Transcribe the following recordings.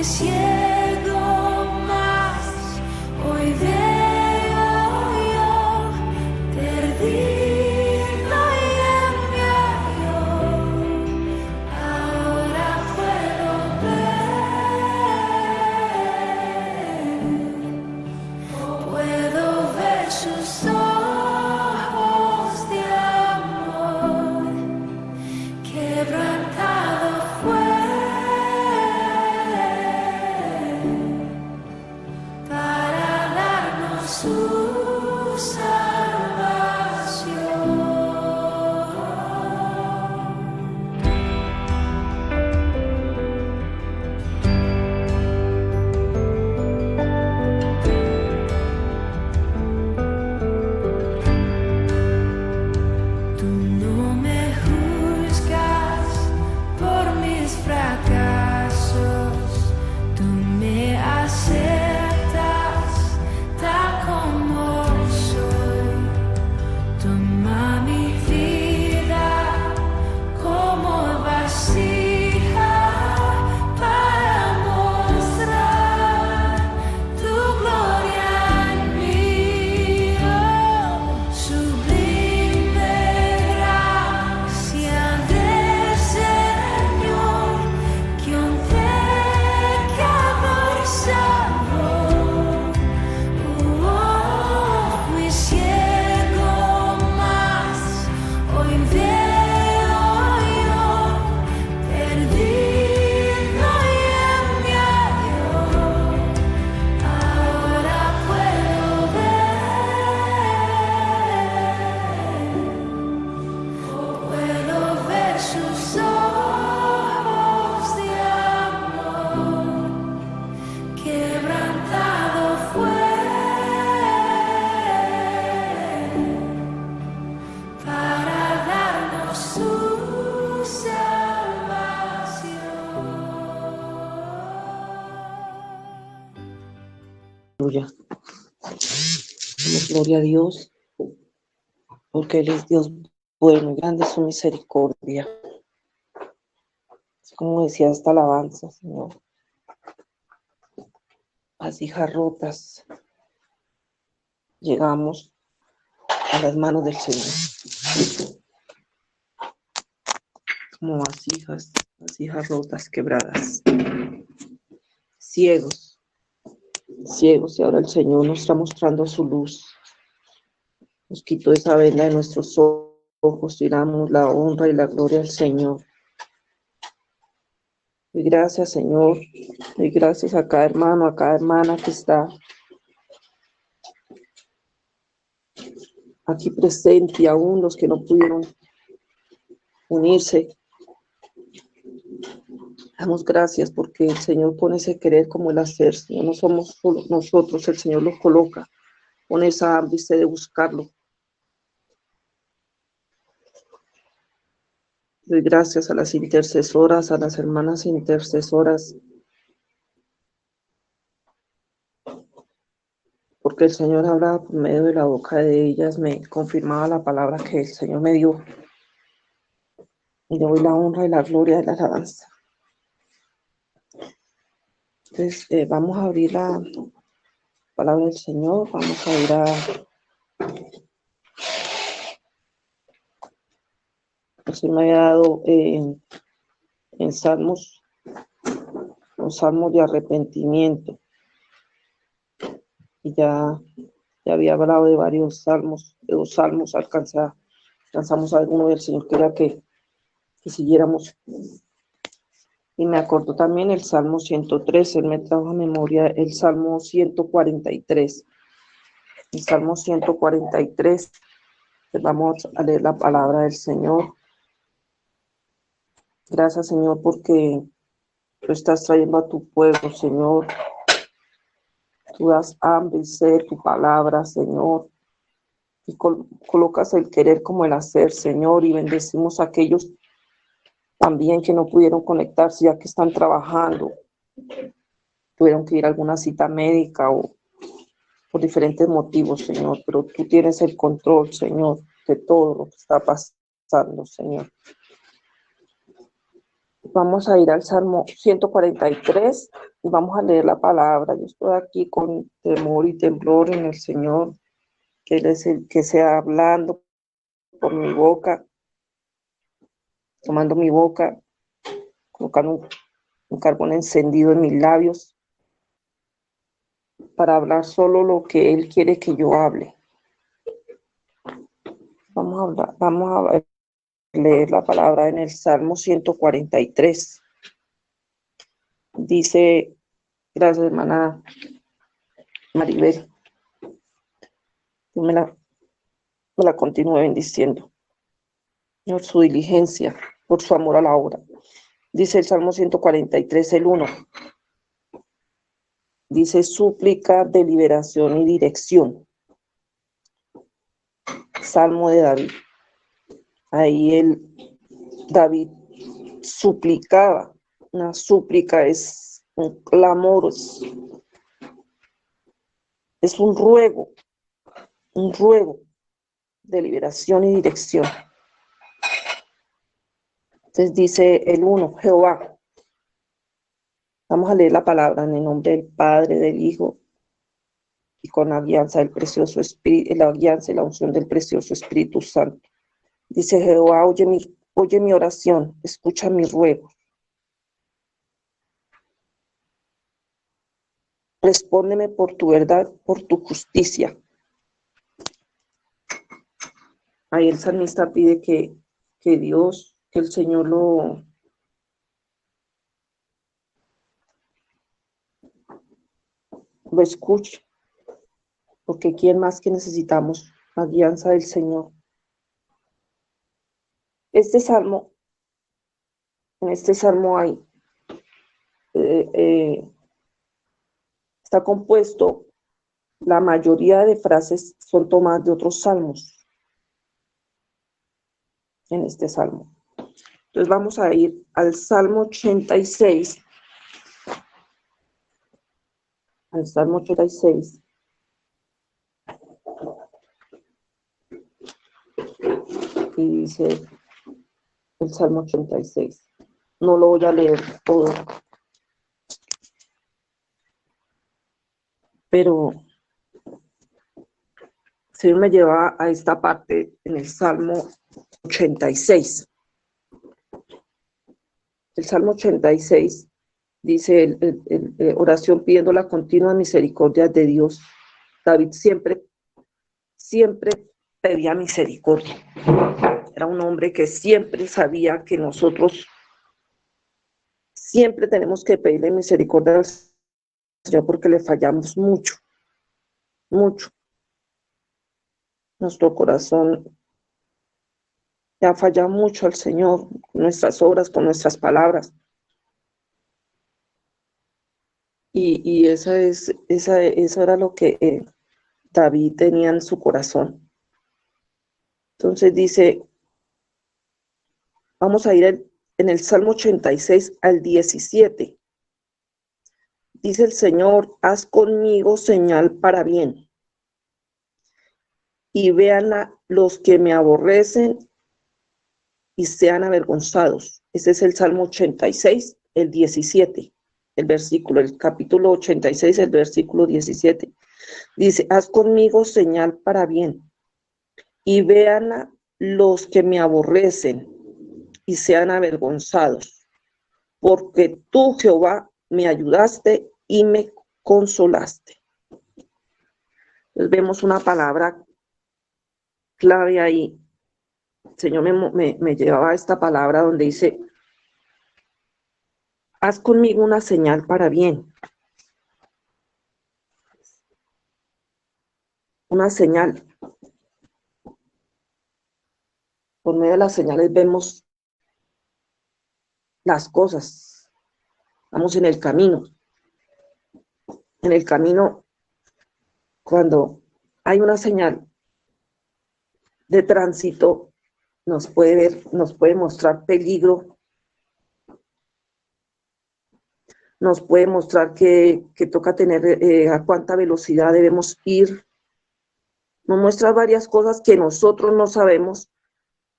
ciego más, hoy veo yo, perdido y enviado, ahora puedo ver sus ojos de amor, quebrantado fue para darnos su salvación. Tú no me juzgas por mis fracasos, tú me aceptas tal como soy. Toma mi vida como vasija para mostrar tu gloria en mí. Oh, sublime gracia del Señor, que un pecador salvó. Fui ciego más, hoy veo yo, perdido y enviado, ahora puedo ver sus ojos de amor, quebrantado fue para darnos su salvación. Aleluya. Damos gloria a Dios, porque Él es Dios bueno y grande es su misericordia. Como decía esta alabanza, Señor, vasijas rotas, llegamos a las manos del Señor. Como vasijas rotas, quebradas, ciegos, y ahora el Señor nos está mostrando su luz. Nos quitó esa venda de nuestros ojos y damos la honra y la gloria al Señor. Y gracias, Señor, y gracias a cada hermano, a cada hermana que está aquí presente, y aún los que no pudieron unirse. Damos gracias porque el Señor pone ese querer como el hacer. Señor, no somos solo nosotros, el Señor los coloca, pone esa hambre y sed de buscarlo. Doy gracias a las intercesoras, a las hermanas intercesoras, porque el Señor hablaba por medio de la boca de ellas, me confirmaba la palabra que el Señor me dio. Y le doy la honra y la gloria de la alabanza. Entonces, vamos a abrir la palabra del Señor, vamos a ir a se me había dado en Salmos, los Salmos de arrepentimiento. Y ya había hablado de varios salmos, de 2 salmos, alcanzamos a ver uno del Señor quería que siguiéramos. Y me acordó también el Salmo 103, él me trajo a memoria el Salmo 143. El Salmo 143, vamos a leer la palabra del Señor. Gracias, Señor, porque tú estás trayendo a tu pueblo, Señor. Tú das hambre y sed de tu palabra, Señor. Y colocas el querer como el hacer, Señor, y bendecimos a aquellos también que no pudieron conectarse ya que están trabajando. Tuvieron que ir a alguna cita médica o por diferentes motivos, Señor. Pero tú tienes el control, Señor, de todo lo que está pasando, Señor. Vamos a ir al Salmo 143 y vamos a leer la palabra. Yo estoy aquí con temor y temblor en el Señor, que Él es el que sea hablando por mi boca, tomando mi boca, colocando un carbón encendido en mis labios para hablar solo lo que Él quiere que yo hable. Vamos a leer la palabra en el Salmo 143. Dice, gracias hermana Maribel, que me la continúe bendiciendo por su diligencia, por su amor a la obra. Dice el Salmo 143, el 1. Dice súplica de liberación y dirección. Salmo de David. Ahí David suplicaba. Una súplica es un clamor, es un ruego de liberación y dirección. Entonces dice el 1, Jehová. Vamos a leer la palabra en el nombre del Padre, del Hijo, y con la alianza del precioso Espíritu, la alianza y la unción del precioso Espíritu Santo. Dice Jehová, oye mi oración, escucha mi ruego. Respóndeme por tu verdad, por tu justicia. Ahí el salmista pide que Dios, que el Señor lo escuche, porque ¿quién más que necesitamos? La alianza del Señor. En este salmo hay, está compuesto, la mayoría de frases son tomadas de otros salmos, en este salmo. Entonces vamos a ir al Salmo 86, al Salmo 86. Y dice el Salmo 86. No lo voy a leer todo, pero se me lleva a esta parte en el Salmo 86. El Salmo 86 dice oración pidiendo la continua misericordia de Dios. David siempre pedía misericordia. Era un hombre que siempre sabía que nosotros siempre tenemos que pedirle misericordia al Señor porque le fallamos mucho. Nuestro corazón le ha fallado mucho al Señor, con nuestras obras, con nuestras palabras. Y eso era lo que David tenía en su corazón. Entonces dice, vamos a ir en el Salmo 86 al 17. Dice el Señor, haz conmigo señal para bien, y vean los que me aborrecen y sean avergonzados. Ese es el Salmo 86, el 17, el capítulo 86, el versículo 17. Dice, haz conmigo señal para bien, y vean los que me aborrecen y sean avergonzados, porque tú, Jehová, me ayudaste y me consolaste. Entonces vemos una palabra clave ahí. El Señor me llevaba a esta palabra donde dice, haz conmigo una señal para bien. Una señal. Por medio de las señales vemos las cosas. Vamos en el camino. En el camino, cuando hay una señal de tránsito, nos puede mostrar peligro, nos puede mostrar que toca tener a cuánta velocidad debemos ir. Nos muestra varias cosas que nosotros no sabemos,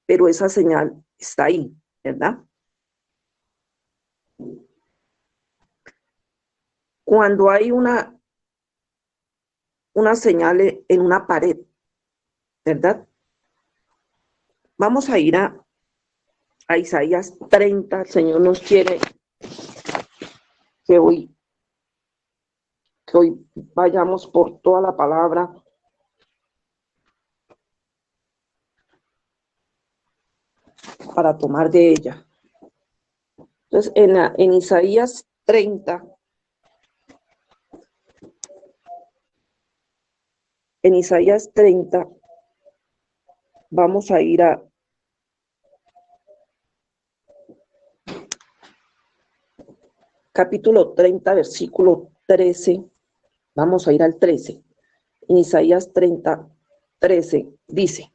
pero esa señal está ahí, ¿verdad? cuando hay una señal en una pared, ¿verdad? Vamos a ir a Isaías 30. El Señor nos quiere que hoy vayamos por toda la palabra. Para tomar de ella. Entonces, en Isaías 30, vamos a ir a capítulo 30, versículo 13. Vamos a ir al 13. En Isaías 30, 13 dice,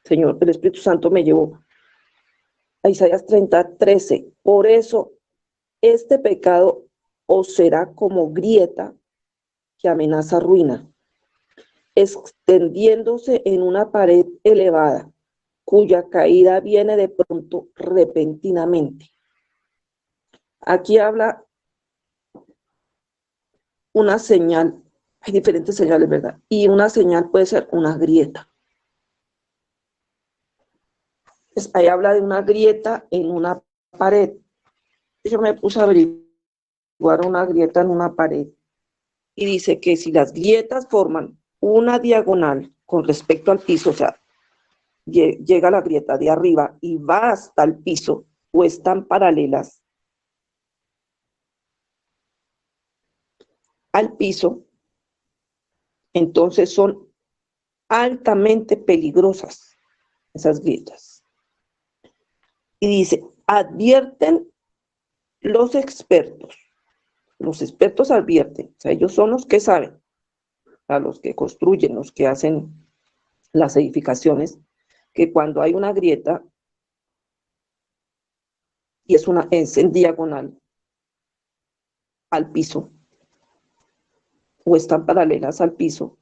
Señor, el Espíritu Santo me llevó a Isaías 30, 13. Por eso este pecado os será como grieta que amenaza ruina, extendiéndose en una pared elevada, cuya caída viene de pronto repentinamente. Aquí habla una señal, hay diferentes señales, ¿verdad? Y una señal puede ser una grieta. Pues ahí habla de una grieta en una pared. Yo me puse a averiguar una grieta en una pared y dice que si las grietas forman una diagonal con respecto al piso, o sea, llega la grieta de arriba y va hasta el piso o están paralelas al piso, entonces son altamente peligrosas esas grietas. Y dice, advierten los expertos advierten, o sea, ellos son los que saben, a los que construyen, los que hacen las edificaciones, que cuando hay una grieta y es en diagonal al piso o están paralelas al piso,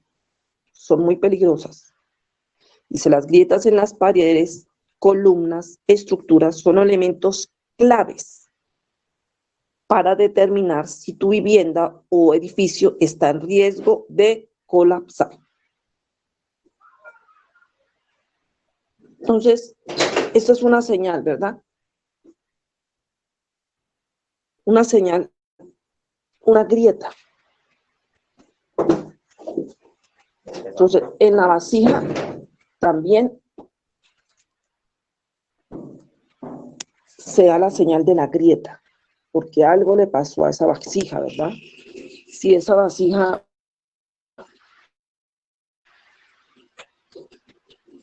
son muy peligrosas. Dice, las grietas en las paredes, columnas, estructuras son elementos claves para determinar si tu vivienda o edificio está en riesgo de colapsar. Entonces, esto es una señal, ¿verdad? Una señal, una grieta. Entonces, en la vasija también se da la señal de la grieta, porque algo le pasó a esa vasija, ¿verdad? Si esa vasija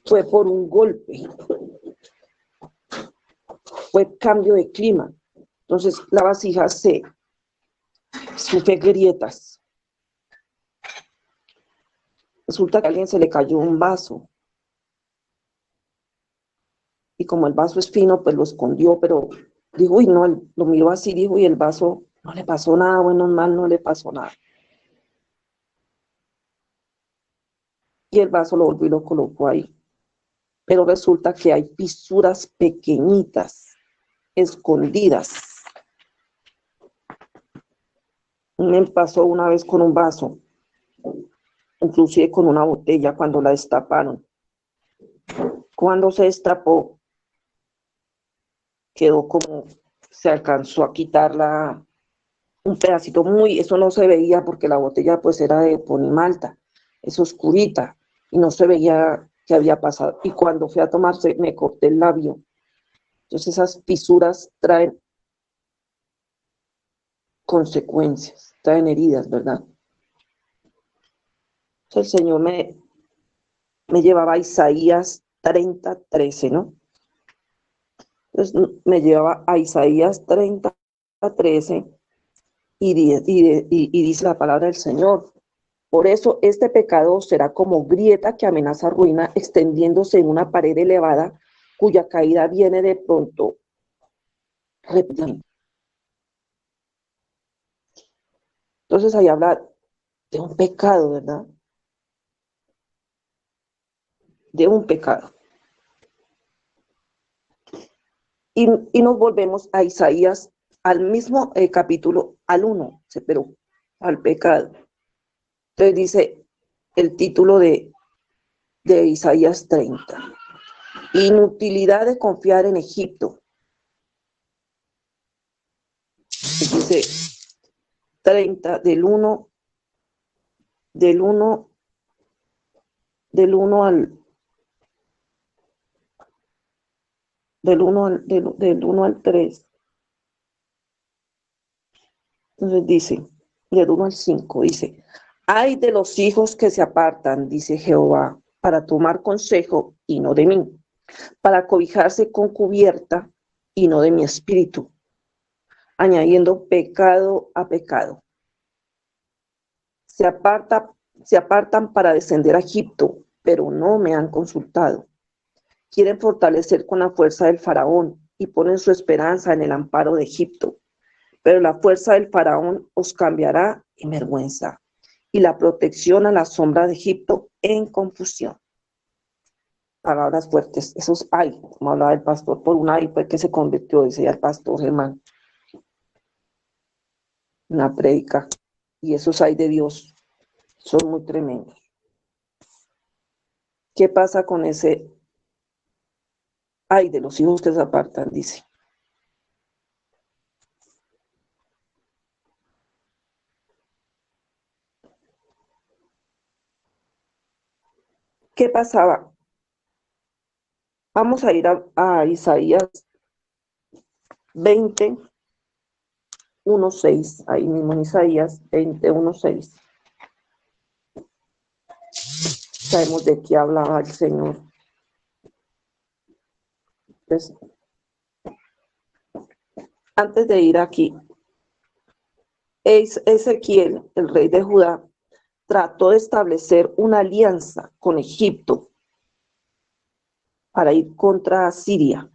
fue por un golpe, fue cambio de clima, entonces la vasija sufre grietas. Resulta que a alguien se le cayó un vaso y como el vaso es fino, pues lo escondió, pero dijo, uy, no, lo miró así, dijo, y el vaso no le pasó nada, bueno, mal, no le pasó nada. Y el vaso lo volvió y lo colocó ahí. Pero resulta que hay fisuras pequeñitas, escondidas. Me pasó una vez con un vaso, inclusive con una botella cuando la destaparon. Cuando se destapó, quedó como, se alcanzó a quitarla un pedacito eso no se veía porque la botella pues era de Ponimalta, es oscurita y no se veía qué había pasado. Y cuando fui a tomarse, me corté el labio. Entonces esas fisuras traen consecuencias, traen heridas, ¿verdad? Entonces el Señor me llevaba a Isaías 30, 13, ¿no? Entonces me llevaba a Isaías 30, 13 y dice la palabra del Señor. Por eso este pecado será como grieta que amenaza ruina, extendiéndose en una pared elevada, cuya caída viene de pronto. Entonces ahí habla de un pecado, ¿verdad? De un pecado. Y nos volvemos a Isaías, al mismo capítulo, al 1, pero al pecado. Entonces dice el título de Isaías 30. Inutilidad de confiar en Egipto. Dice 30 del 1 al del 1 al 3. Entonces dice, del 1 al 5, dice, ay de los hijos que se apartan, dice Jehová, para tomar consejo y no de mí, para cobijarse con cubierta y no de mi espíritu, añadiendo pecado a pecado. Se apartan para descender a Egipto, pero no me han consultado. Quieren fortalecer con la fuerza del faraón y ponen su esperanza en el amparo de Egipto. Pero la fuerza del faraón os cambiará en vergüenza y la protección a la sombra de Egipto en confusión. Palabras fuertes, esos hay, como hablaba el pastor, por una fue que se convirtió, decía el pastor Germán, una prédica, y esos hay de Dios, son muy tremendos. ¿Qué pasa con ese ay de los hijos que se apartan? Dice. ¿Qué pasaba? Vamos a ir a Isaías 20, 1:6, ahí mismo en Isaías 20, 1:6. Sabemos de qué hablaba el Señor. Entonces, antes de ir aquí, Ezequiel, el rey de Judá, trató de establecer una alianza con Egipto para ir contra Asiria.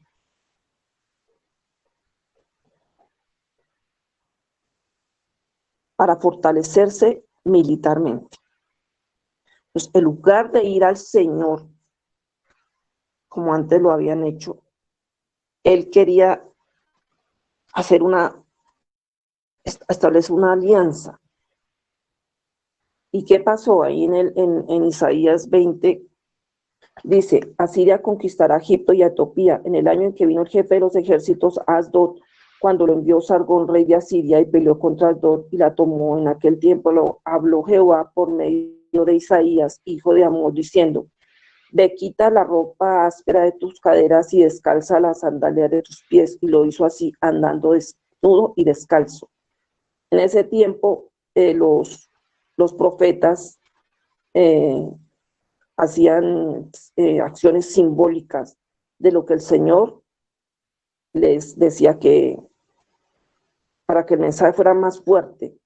Para fortalecerse militarmente. Pues en lugar de ir al Señor, como antes lo habían hecho, él quería establecer una alianza. ¿Y qué pasó ahí en Isaías 20? Dice, Asiria conquistará Egipto y Etiopía en el año en que vino el jefe de los ejércitos Asdod, cuando lo envió Sargón, rey de Asiria, y peleó contra Asdod y la tomó. En aquel tiempo lo habló Jehová por medio de Isaías, hijo de Amós, diciendo, ve, quita la ropa áspera de tus caderas y descalza las sandalias de tus pies. Y lo hizo así, andando desnudo y descalzo. En ese tiempo, los profetas hacían acciones simbólicas de lo que el Señor les decía que para que el mensaje fuera más fuerte.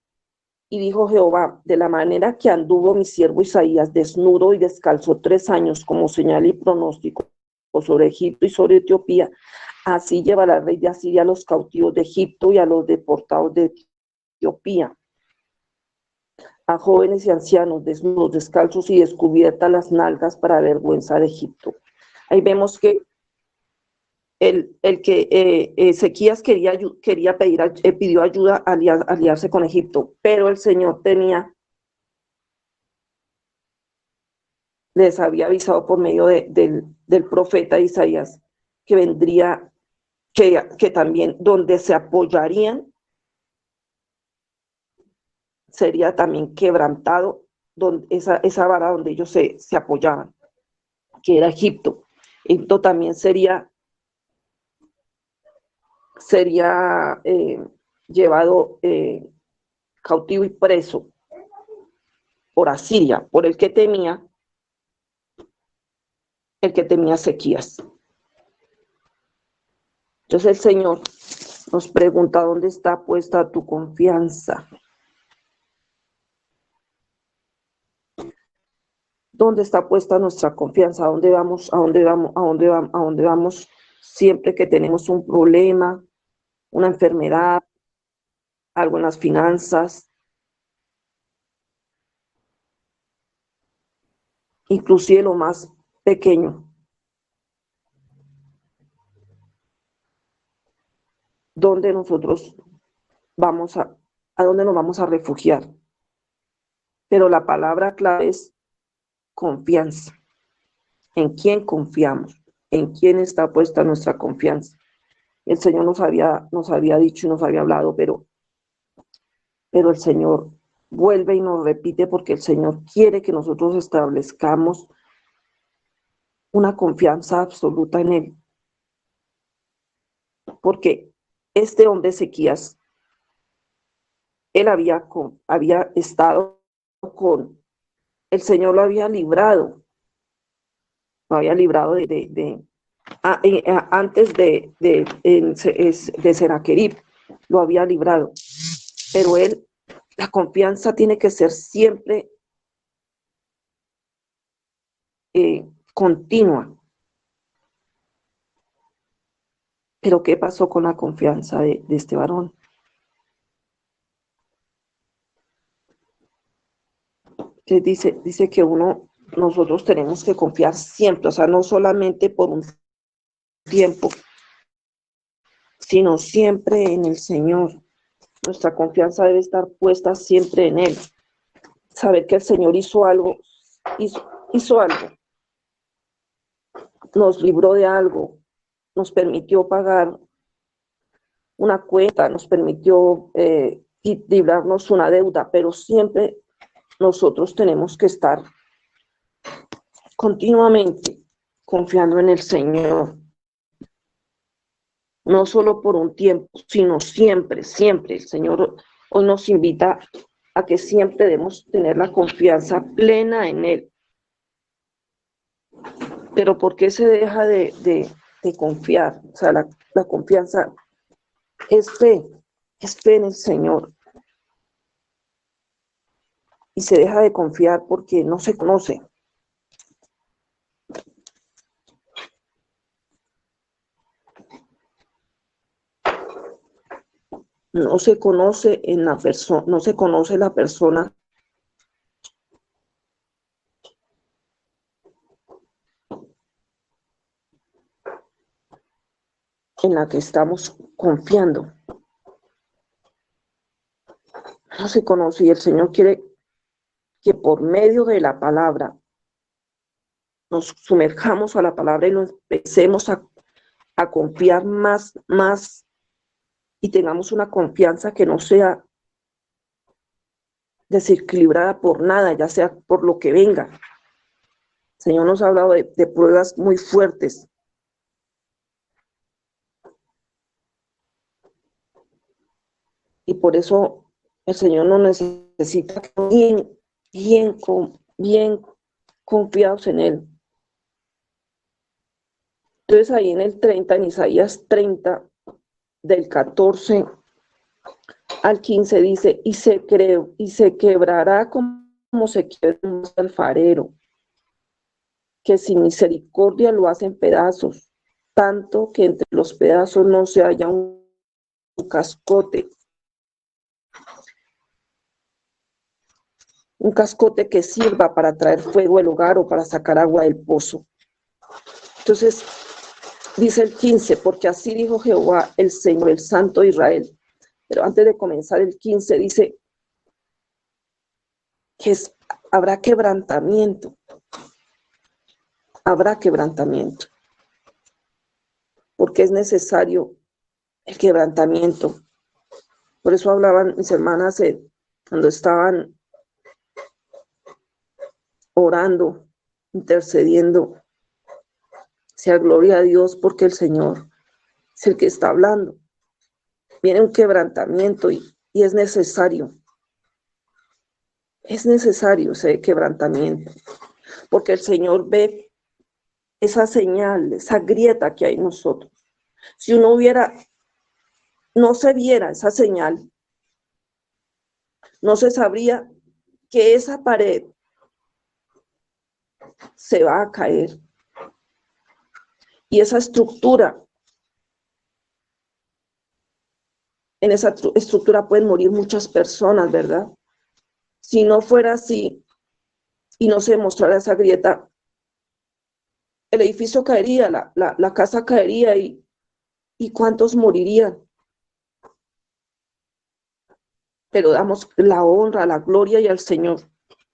Y dijo Jehová, de la manera que anduvo mi siervo Isaías, desnudo y descalzo 3 años, como señal y pronóstico sobre Egipto y sobre Etiopía, así llevará el rey de Asiria a los cautivos de Egipto y a los deportados de Etiopía, a jóvenes y ancianos, desnudos, descalzos y descubiertas las nalgas para vergüenza de Egipto. Ahí vemos que el que Ezequías pidió ayuda a aliarse con Egipto, pero el Señor les había avisado por medio del profeta Isaías que vendría, que también donde se apoyarían sería también quebrantado esa vara donde ellos se apoyaban, que era Egipto. Egipto también sería llevado cautivo y preso por Asiria, por el que temía Ezequías. Entonces el Señor nos pregunta, ¿dónde está puesta tu confianza? ¿Dónde está puesta nuestra confianza? ¿A dónde vamos? ¿A dónde vamos? ¿A dónde vamos? ¿A dónde vamos siempre que tenemos un problema, una enfermedad, algo en las finanzas? Inclusive lo más pequeño. ¿Dónde nosotros a dónde nos vamos a refugiar? Pero la palabra clave es confianza. ¿En quién confiamos? ¿En quién está puesta nuestra confianza? El Señor nos había dicho y nos había hablado, pero el Señor vuelve y nos repite porque el Señor quiere que nosotros establezcamos una confianza absoluta en Él. Porque este hombre Ezequías, él había estado con, el Señor lo había librado antes de Sennacherib, lo había librado. Pero la confianza tiene que ser siempre continua. Pero ¿qué pasó con la confianza de este varón? Que dice que nosotros tenemos que confiar siempre, o sea, no solamente por un tiempo, sino siempre en el Señor. Nuestra confianza debe estar puesta siempre en Él. Saber que el Señor hizo algo, nos libró de algo, nos permitió pagar una cuenta, nos permitió librarnos una deuda, pero siempre nosotros tenemos que estar continuamente confiando en el Señor. No solo por un tiempo, sino siempre, siempre. El Señor hoy nos invita a que siempre debemos tener la confianza plena en Él. Pero ¿por qué se deja de confiar? O sea, la confianza es fe en el Señor. Y se deja de confiar porque no se conoce. No se conoce no se conoce la persona en la que estamos confiando. No se conoce y el Señor quiere que por medio de la palabra nos sumerjamos a la palabra y nos empecemos a confiar más y tengamos una confianza que no sea desequilibrada por nada, ya sea por lo que venga. El Señor nos ha hablado de pruebas muy fuertes. Y por eso el Señor nos necesita bien confiados en Él. Entonces ahí en el 30, en Isaías 30, del 14 al 15 dice, y se quebrará como se quiebra un alfarero, que sin misericordia lo hacen pedazos, tanto que entre los pedazos no se halla un cascote. Un cascote que sirva para traer fuego al hogar o para sacar agua del pozo. Entonces, dice el 15, porque así dijo Jehová, el Señor, el Santo de Israel. Pero antes de comenzar el 15, dice que habrá quebrantamiento. Habrá quebrantamiento. Porque es necesario el quebrantamiento. Por eso hablaban mis hermanas cuando estaban orando, intercediendo. Sea gloria a Dios porque el Señor es el que está hablando. Viene un quebrantamiento y es necesario. Es necesario ese quebrantamiento. Porque el Señor ve esa señal, esa grieta que hay en nosotros. Si no se viera esa señal, no se sabría que esa pared se va a caer. Y esa estructura, en esa estructura pueden morir muchas personas, ¿verdad? Si no fuera así y no se mostrara esa grieta, el edificio caería, la casa caería y ¿cuántos morirían? Pero damos la honra, la gloria y al Señor,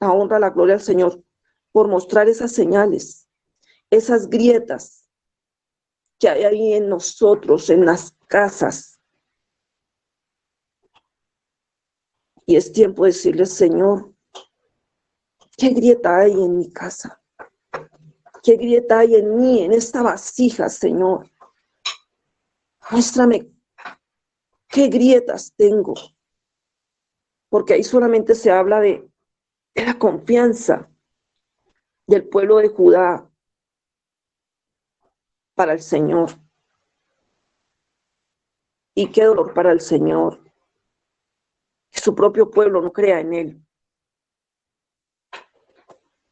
la honra, la gloria al Señor por mostrar esas señales, esas grietas que hay ahí en nosotros, en las casas. Y es tiempo de decirle, Señor, ¿qué grieta hay en mi casa? ¿Qué grieta hay en mí, en esta vasija, Señor? Muéstrame qué grietas tengo. Porque ahí solamente se habla de la confianza del pueblo de Judá para el Señor. Y qué dolor para el Señor que su propio pueblo no crea en Él,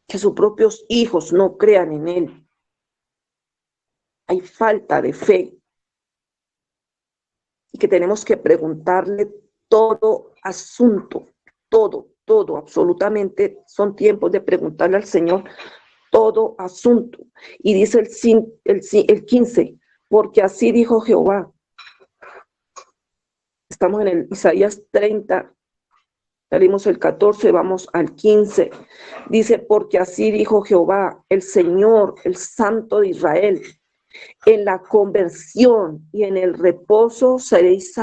que sus propios hijos no crean en Él. Hay falta de fe y que tenemos que preguntarle todo asunto, todo, absolutamente son tiempos de preguntarle al Señor todo asunto. Y dice el 15, porque así dijo Jehová. Estamos en el Isaías 30, salimos el 14, vamos al 15. Dice, porque así dijo Jehová, el Señor, el Santo de Israel, en la conversión y en el reposo seréis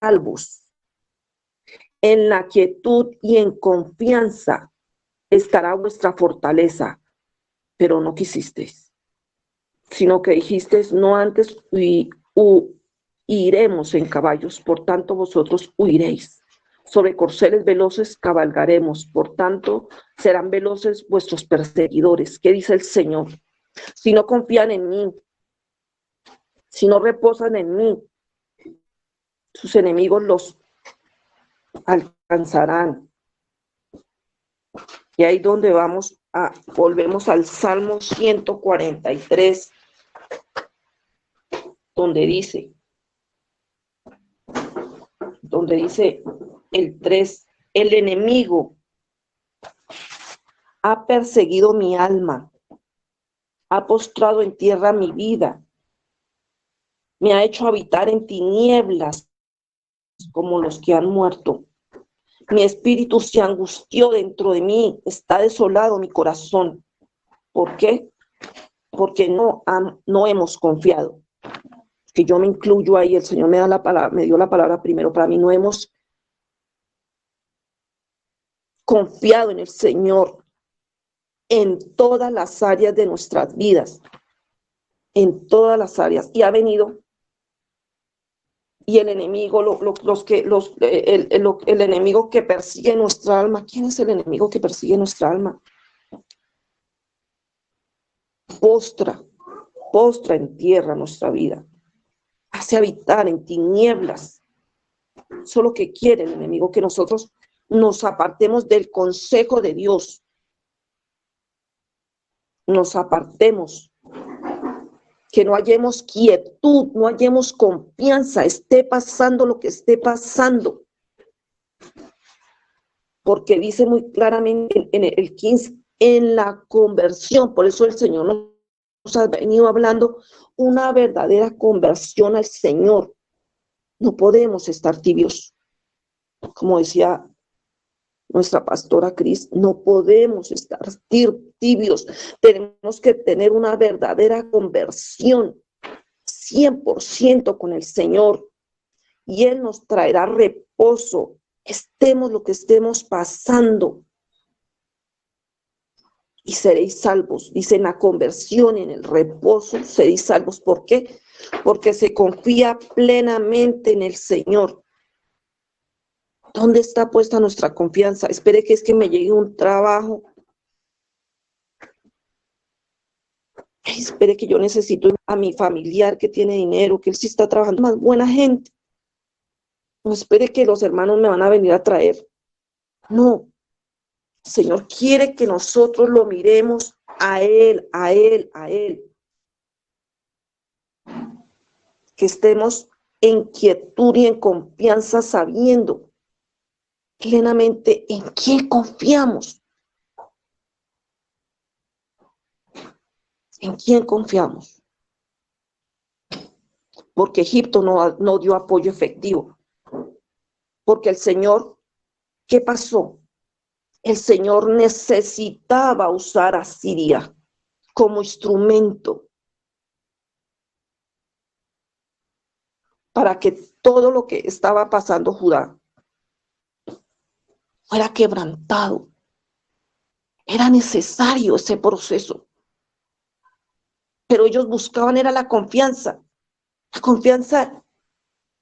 salvos. En la quietud y en confianza estará vuestra fortaleza, pero no quisisteis, sino que dijisteis, no antes iremos en caballos, por tanto vosotros huiréis. Sobre corceles veloces cabalgaremos, por tanto serán veloces vuestros perseguidores. ¿Qué dice el Señor? Si no confían en mí, si no reposan en mí, sus enemigos los alcanzarán. Y ahí donde volvemos al Salmo 143, donde dice el 3, el enemigo ha perseguido mi alma, ha postrado en tierra mi vida, me ha hecho habitar en tinieblas como los que han muerto. Mi espíritu se angustió dentro de mí, está desolado mi corazón. ¿Por qué? Porque no hemos confiado. Que yo me incluyo ahí, el Señor me dio la palabra primero para mí, no hemos confiado en el Señor en todas las áreas de nuestras vidas, en todas las áreas, y ha venido, y el enemigo, el enemigo que persigue nuestra alma. ¿Quién es el enemigo que persigue nuestra alma? Postra en tierra nuestra vida, hace habitar en tinieblas. Solo que quiere el enemigo que nosotros nos apartemos del consejo de Dios, nos apartemos, que no hallemos quietud, no hallemos confianza, esté pasando lo que esté pasando. Porque dice muy claramente en el 15, en la conversión, por eso el Señor nos ha venido hablando, una verdadera conversión al Señor. No podemos estar tibios. Como decía nuestra pastora Cris, no podemos estar tibios. Tenemos que tener una verdadera conversión, 100% con el Señor. Y Él nos traerá reposo, estemos lo que estemos pasando. Y seréis salvos. Dice, en la conversión, en el reposo, seréis salvos. ¿Por qué? Porque se confía plenamente en el Señor. ¿Dónde está puesta nuestra confianza? Espere que es que me llegue un trabajo. Espere que yo necesito a mi familiar que tiene dinero, que él sí está trabajando, más buena gente. No espere que los hermanos me van a venir a traer. No. El Señor quiere que nosotros lo miremos a Él. Que estemos en quietud y en confianza, sabiendo plenamente en quién confiamos. ¿En quién confiamos? Porque Egipto no dio apoyo efectivo. Porque el Señor, ¿qué pasó? el Señor necesitaba usar a Siria como instrumento para que todo lo que estaba pasando Judá fuera quebrantado. Era necesario ese proceso. Pero ellos buscaban era la confianza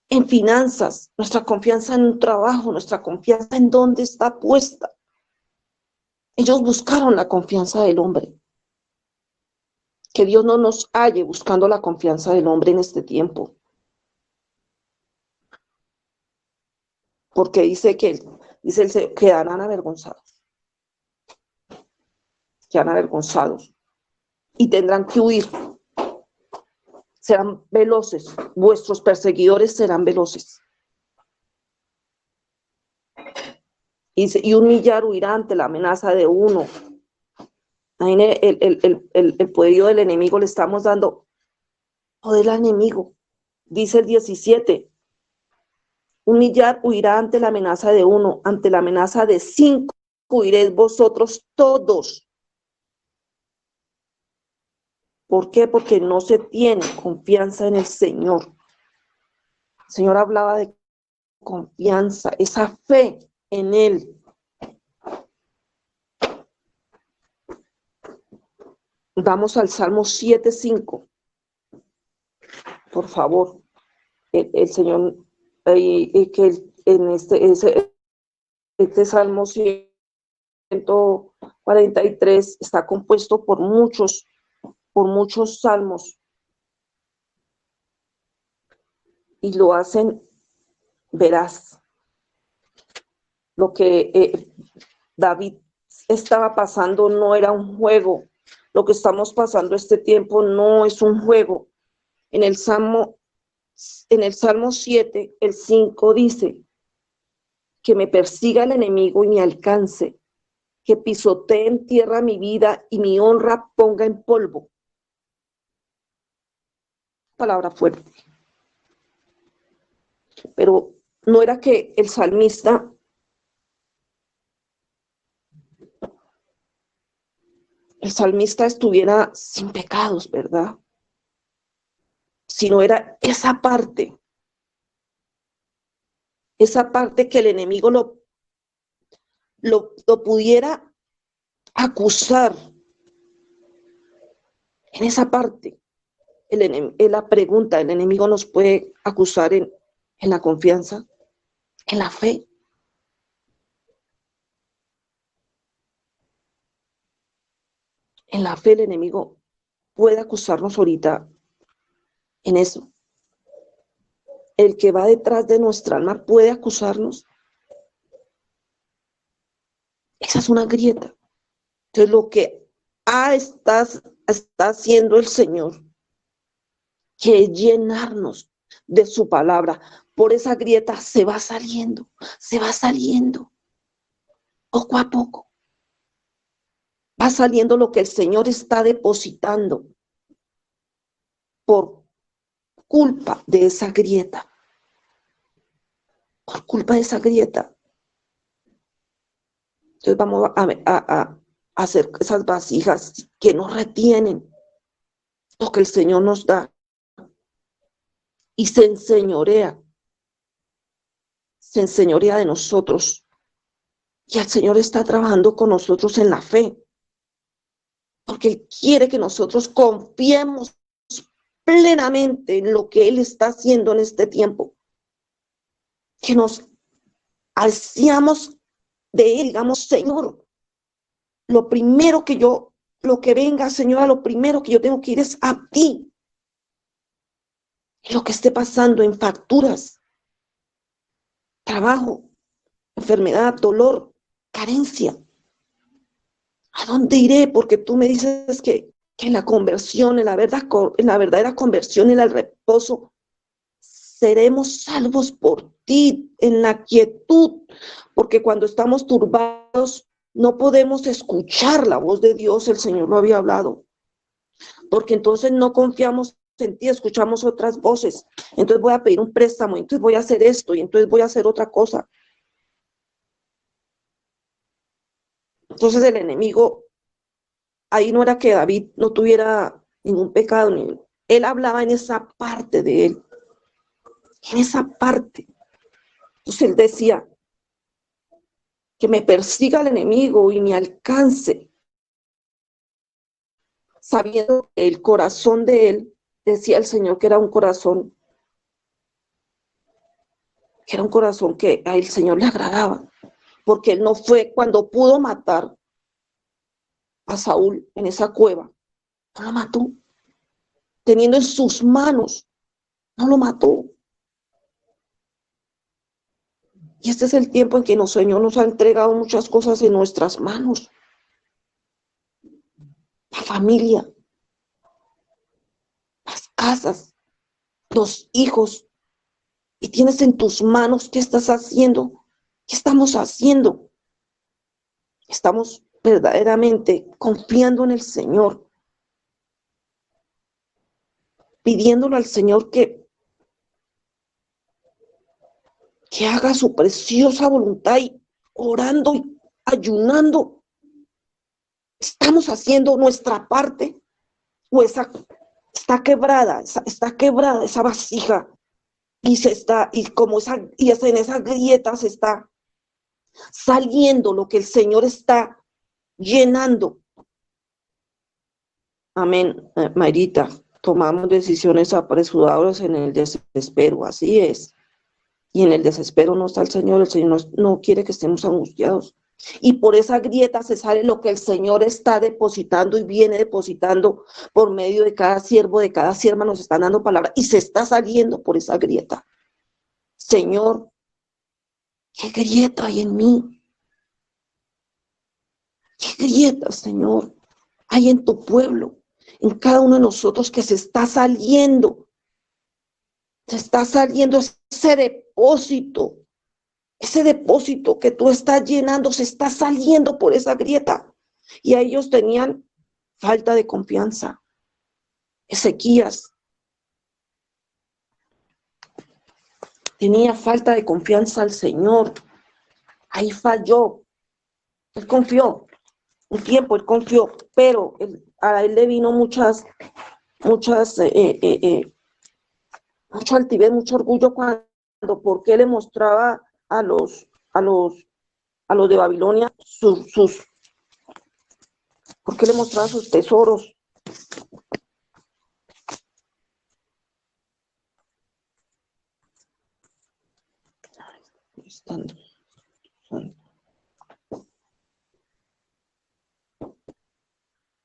en finanzas, nuestra confianza en un trabajo, nuestra confianza en dónde está puesta. Ellos buscaron la confianza del hombre. Que Dios no nos halle buscando la confianza del hombre en este tiempo. Porque dice el Señor, quedarán avergonzados. Quedarán avergonzados. Y tendrán que huir. Serán veloces. Vuestros perseguidores serán veloces. Y un millar huirá ante la amenaza de uno. Ahí el poderío del enemigo le estamos dando poder al enemigo. Dice el 17. Un millar huirá ante la amenaza de uno, ante la amenaza de 5 huiréis vosotros todos. ¿Por qué? Porque no se tiene confianza en el Señor. El Señor hablaba de confianza, esa fe en Él. Vamos al Salmo 7:5. Por favor, el Señor, que en este Salmo 143 está compuesto por muchos salmos, y lo hacen veraz. Lo que David estaba pasando no era un juego. Lo que estamos pasando este tiempo no es un juego. En el Salmo 7, el 5 dice: que me persiga el enemigo y me alcance, que pisotee en tierra mi vida y mi honra ponga en polvo. Palabra fuerte. Pero no era que el salmista estuviera sin pecados, ¿verdad? Sino era esa parte que el enemigo lo pudiera acusar. En esa parte, la pregunta, ¿el enemigo nos puede acusar en la confianza, en la fe? En la fe el enemigo puede acusarnos ahorita en eso. El que va detrás de nuestra alma puede acusarnos. Esa es una grieta. Entonces lo que está haciendo el Señor, que es llenarnos de su palabra. Por esa grieta se va saliendo, poco a poco. Va saliendo lo que el Señor está depositando por culpa de esa grieta. Por culpa de esa grieta. Entonces vamos a hacer esas vasijas que nos retienen lo que el Señor nos da. Y se enseñorea de nosotros. Y el Señor está trabajando con nosotros en la fe. Porque Él quiere que nosotros confiemos plenamente en lo que Él está haciendo en este tiempo. Que nos alciamos de Él, digamos: Señor, lo que venga, Señor, lo primero que yo tengo que ir es a ti. Y lo que esté pasando en facturas, trabajo, enfermedad, dolor, carencia. ¿A dónde iré? Porque tú me dices que en la conversión, en la verdadera conversión, en el reposo, seremos salvos por ti, en la quietud, porque cuando estamos turbados no podemos escuchar la voz de Dios. El Señor lo había hablado, porque entonces no confiamos en ti, escuchamos otras voces. Entonces voy a pedir un préstamo, entonces voy a hacer esto, y entonces voy a hacer otra cosa. Entonces el enemigo, ahí no era que David no tuviera ningún pecado, él hablaba en esa parte de él, en esa parte. Entonces él decía, que me persiga el enemigo y me alcance, sabiendo que el corazón de él, decía el Señor, que era un corazón que al Señor le agradaba, porque él no fue cuando pudo matar a Saúl en esa cueva, no lo mató, teniendo en sus manos, no lo mató. Y este es el tiempo en que el Señor nos ha entregado muchas cosas en nuestras manos. La familia, las casas, los hijos. Y tienes en tus manos qué estás haciendo, qué estamos haciendo. Estamos verdaderamente confiando en el Señor, pidiéndole al Señor que haga su preciosa voluntad y orando y ayunando. Estamos haciendo nuestra parte o está quebrada esa vasija y en esas grietas se está saliendo lo que el Señor está llenando. Amén, Marita. Tomamos decisiones apresuradas en el desespero, así es. Y en el desespero no está el Señor no quiere que estemos angustiados. Y por esa grieta se sale lo que el Señor está depositando y viene depositando por medio de cada siervo, de cada sierva, nos están dando palabra y se está saliendo por esa grieta. Señor, ¿qué grieta hay en mí? ¿Qué grieta, Señor, hay en tu pueblo? En cada uno de nosotros que se está saliendo ese depósito que tú estás llenando, se está saliendo por esa grieta. Y a ellos tenían falta de confianza. Ezequías tenía falta de confianza al Señor. Ahí falló. Él confió. Un tiempo él confió, pero a él le vino mucho altivez, mucho orgullo porque le mostraba a los de Babilonia porque le mostraba sus tesoros.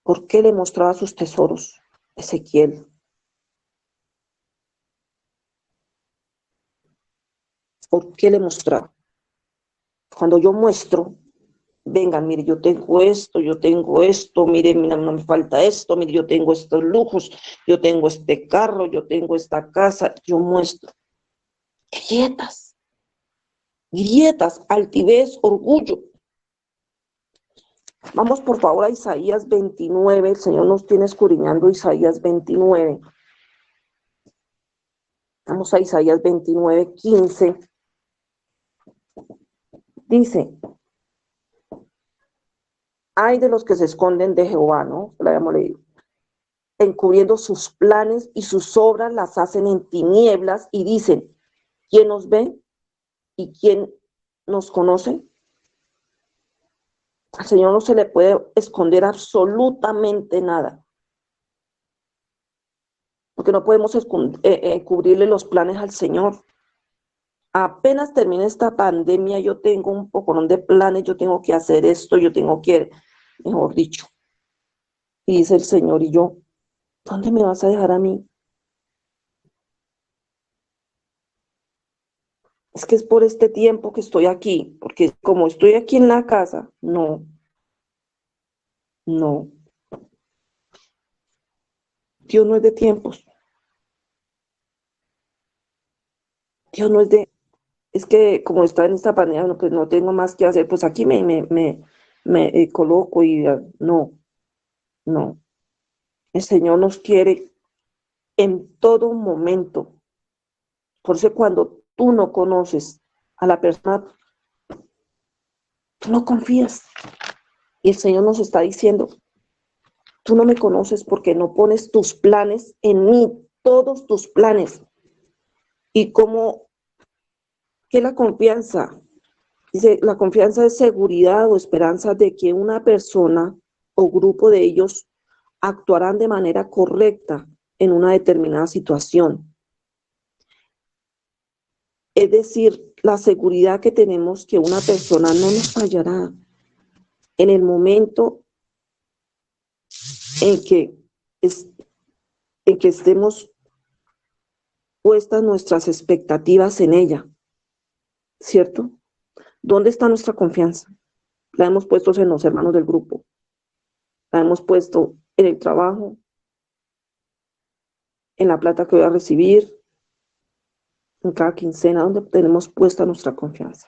¿Por qué le mostraba sus tesoros, Ezequiel? ¿Por qué le mostraba? Cuando yo muestro, vengan, mire, yo tengo esto, mire, mira, no me falta esto, mire, yo tengo estos lujos, yo tengo este carro, yo tengo esta casa, yo muestro. Grietas, altivez, orgullo. Vamos por favor a Isaías 29, el Señor nos tiene escudriñando Isaías 29. Vamos a Isaías 29, 15. Dice, ay de los que se esconden de Jehová, ¿no? La habíamos leído. Encubriendo sus planes y sus obras las hacen en tinieblas y dicen, ¿quién nos ve y quién nos conoce? Al Señor no se le puede esconder absolutamente nada. Porque no podemos cubrirle los planes al Señor. Apenas termine esta pandemia, yo tengo un poco de planes, yo tengo que hacer esto, yo tengo que, mejor dicho. Y dice el Señor, y yo, ¿dónde me vas a dejar a mí? Es que es por este tiempo que estoy aquí, porque como estoy aquí en la casa, no. Dios no es de tiempos. Dios no es que como está en esta pandemia, pues no tengo más que hacer, pues aquí me coloco y no. El Señor nos quiere en todo momento. Por eso cuando tú no conoces a la persona, tú no confías. Y el Señor nos está diciendo, tú no me conoces porque no pones tus planes en mí, todos tus planes. Y como que la confianza, dice, la confianza es seguridad o esperanza de que una persona o grupo de ellos actuarán de manera correcta en una determinada situación. Es decir, la seguridad que tenemos que una persona no nos fallará en el momento en que, en que estemos puestas nuestras expectativas en ella, ¿cierto? ¿Dónde está nuestra confianza? La hemos puesto en los hermanos del grupo, la hemos puesto en el trabajo, en la plata que voy a recibir, en cada quincena, donde tenemos puesta nuestra confianza.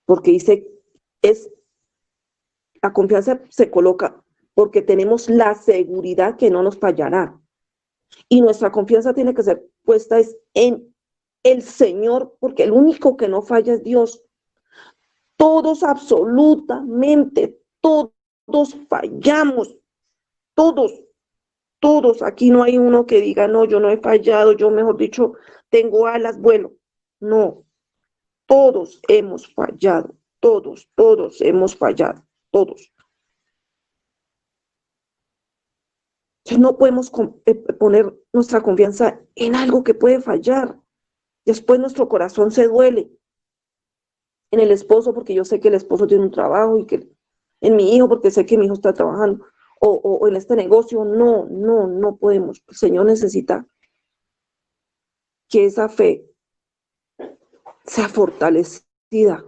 Porque dice, la confianza se coloca porque tenemos la seguridad que no nos fallará. Y nuestra confianza tiene que ser puesta en el Señor, porque el único que no falla es Dios. Todos, absolutamente, todos fallamos. Todos. Aquí no hay uno que diga, no, yo no he fallado, yo mejor dicho, tengo alas, vuelo. No, todos hemos fallado, todos hemos fallado, todos. Entonces no podemos poner nuestra confianza en algo que puede fallar. Después nuestro corazón se duele. En el esposo, porque yo sé que el esposo tiene un trabajo, y que en mi hijo, porque sé que mi hijo está trabajando, o en este negocio. No podemos. El Señor necesita que esa fe sea fortalecida,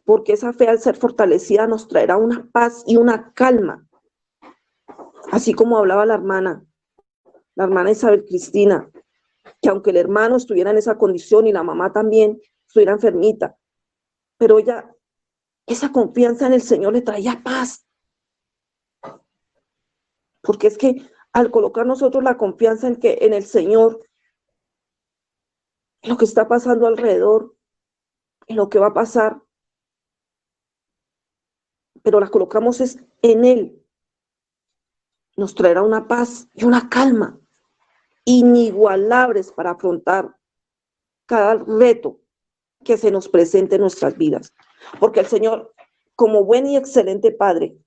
porque esa fe, al ser fortalecida, nos traerá una paz y una calma. Así como hablaba la hermana Isabel Cristina, que aunque el hermano estuviera en esa condición y la mamá también estuviera enfermita, pero ella, esa confianza en el Señor le traía paz. Porque es que al colocar nosotros la confianza en el Señor, en lo que está pasando alrededor, en lo que va a pasar, pero la colocamos es en Él, nos traerá una paz y una calma inigualables para afrontar cada reto que se nos presente en nuestras vidas. Porque el Señor, como buen y excelente Padre,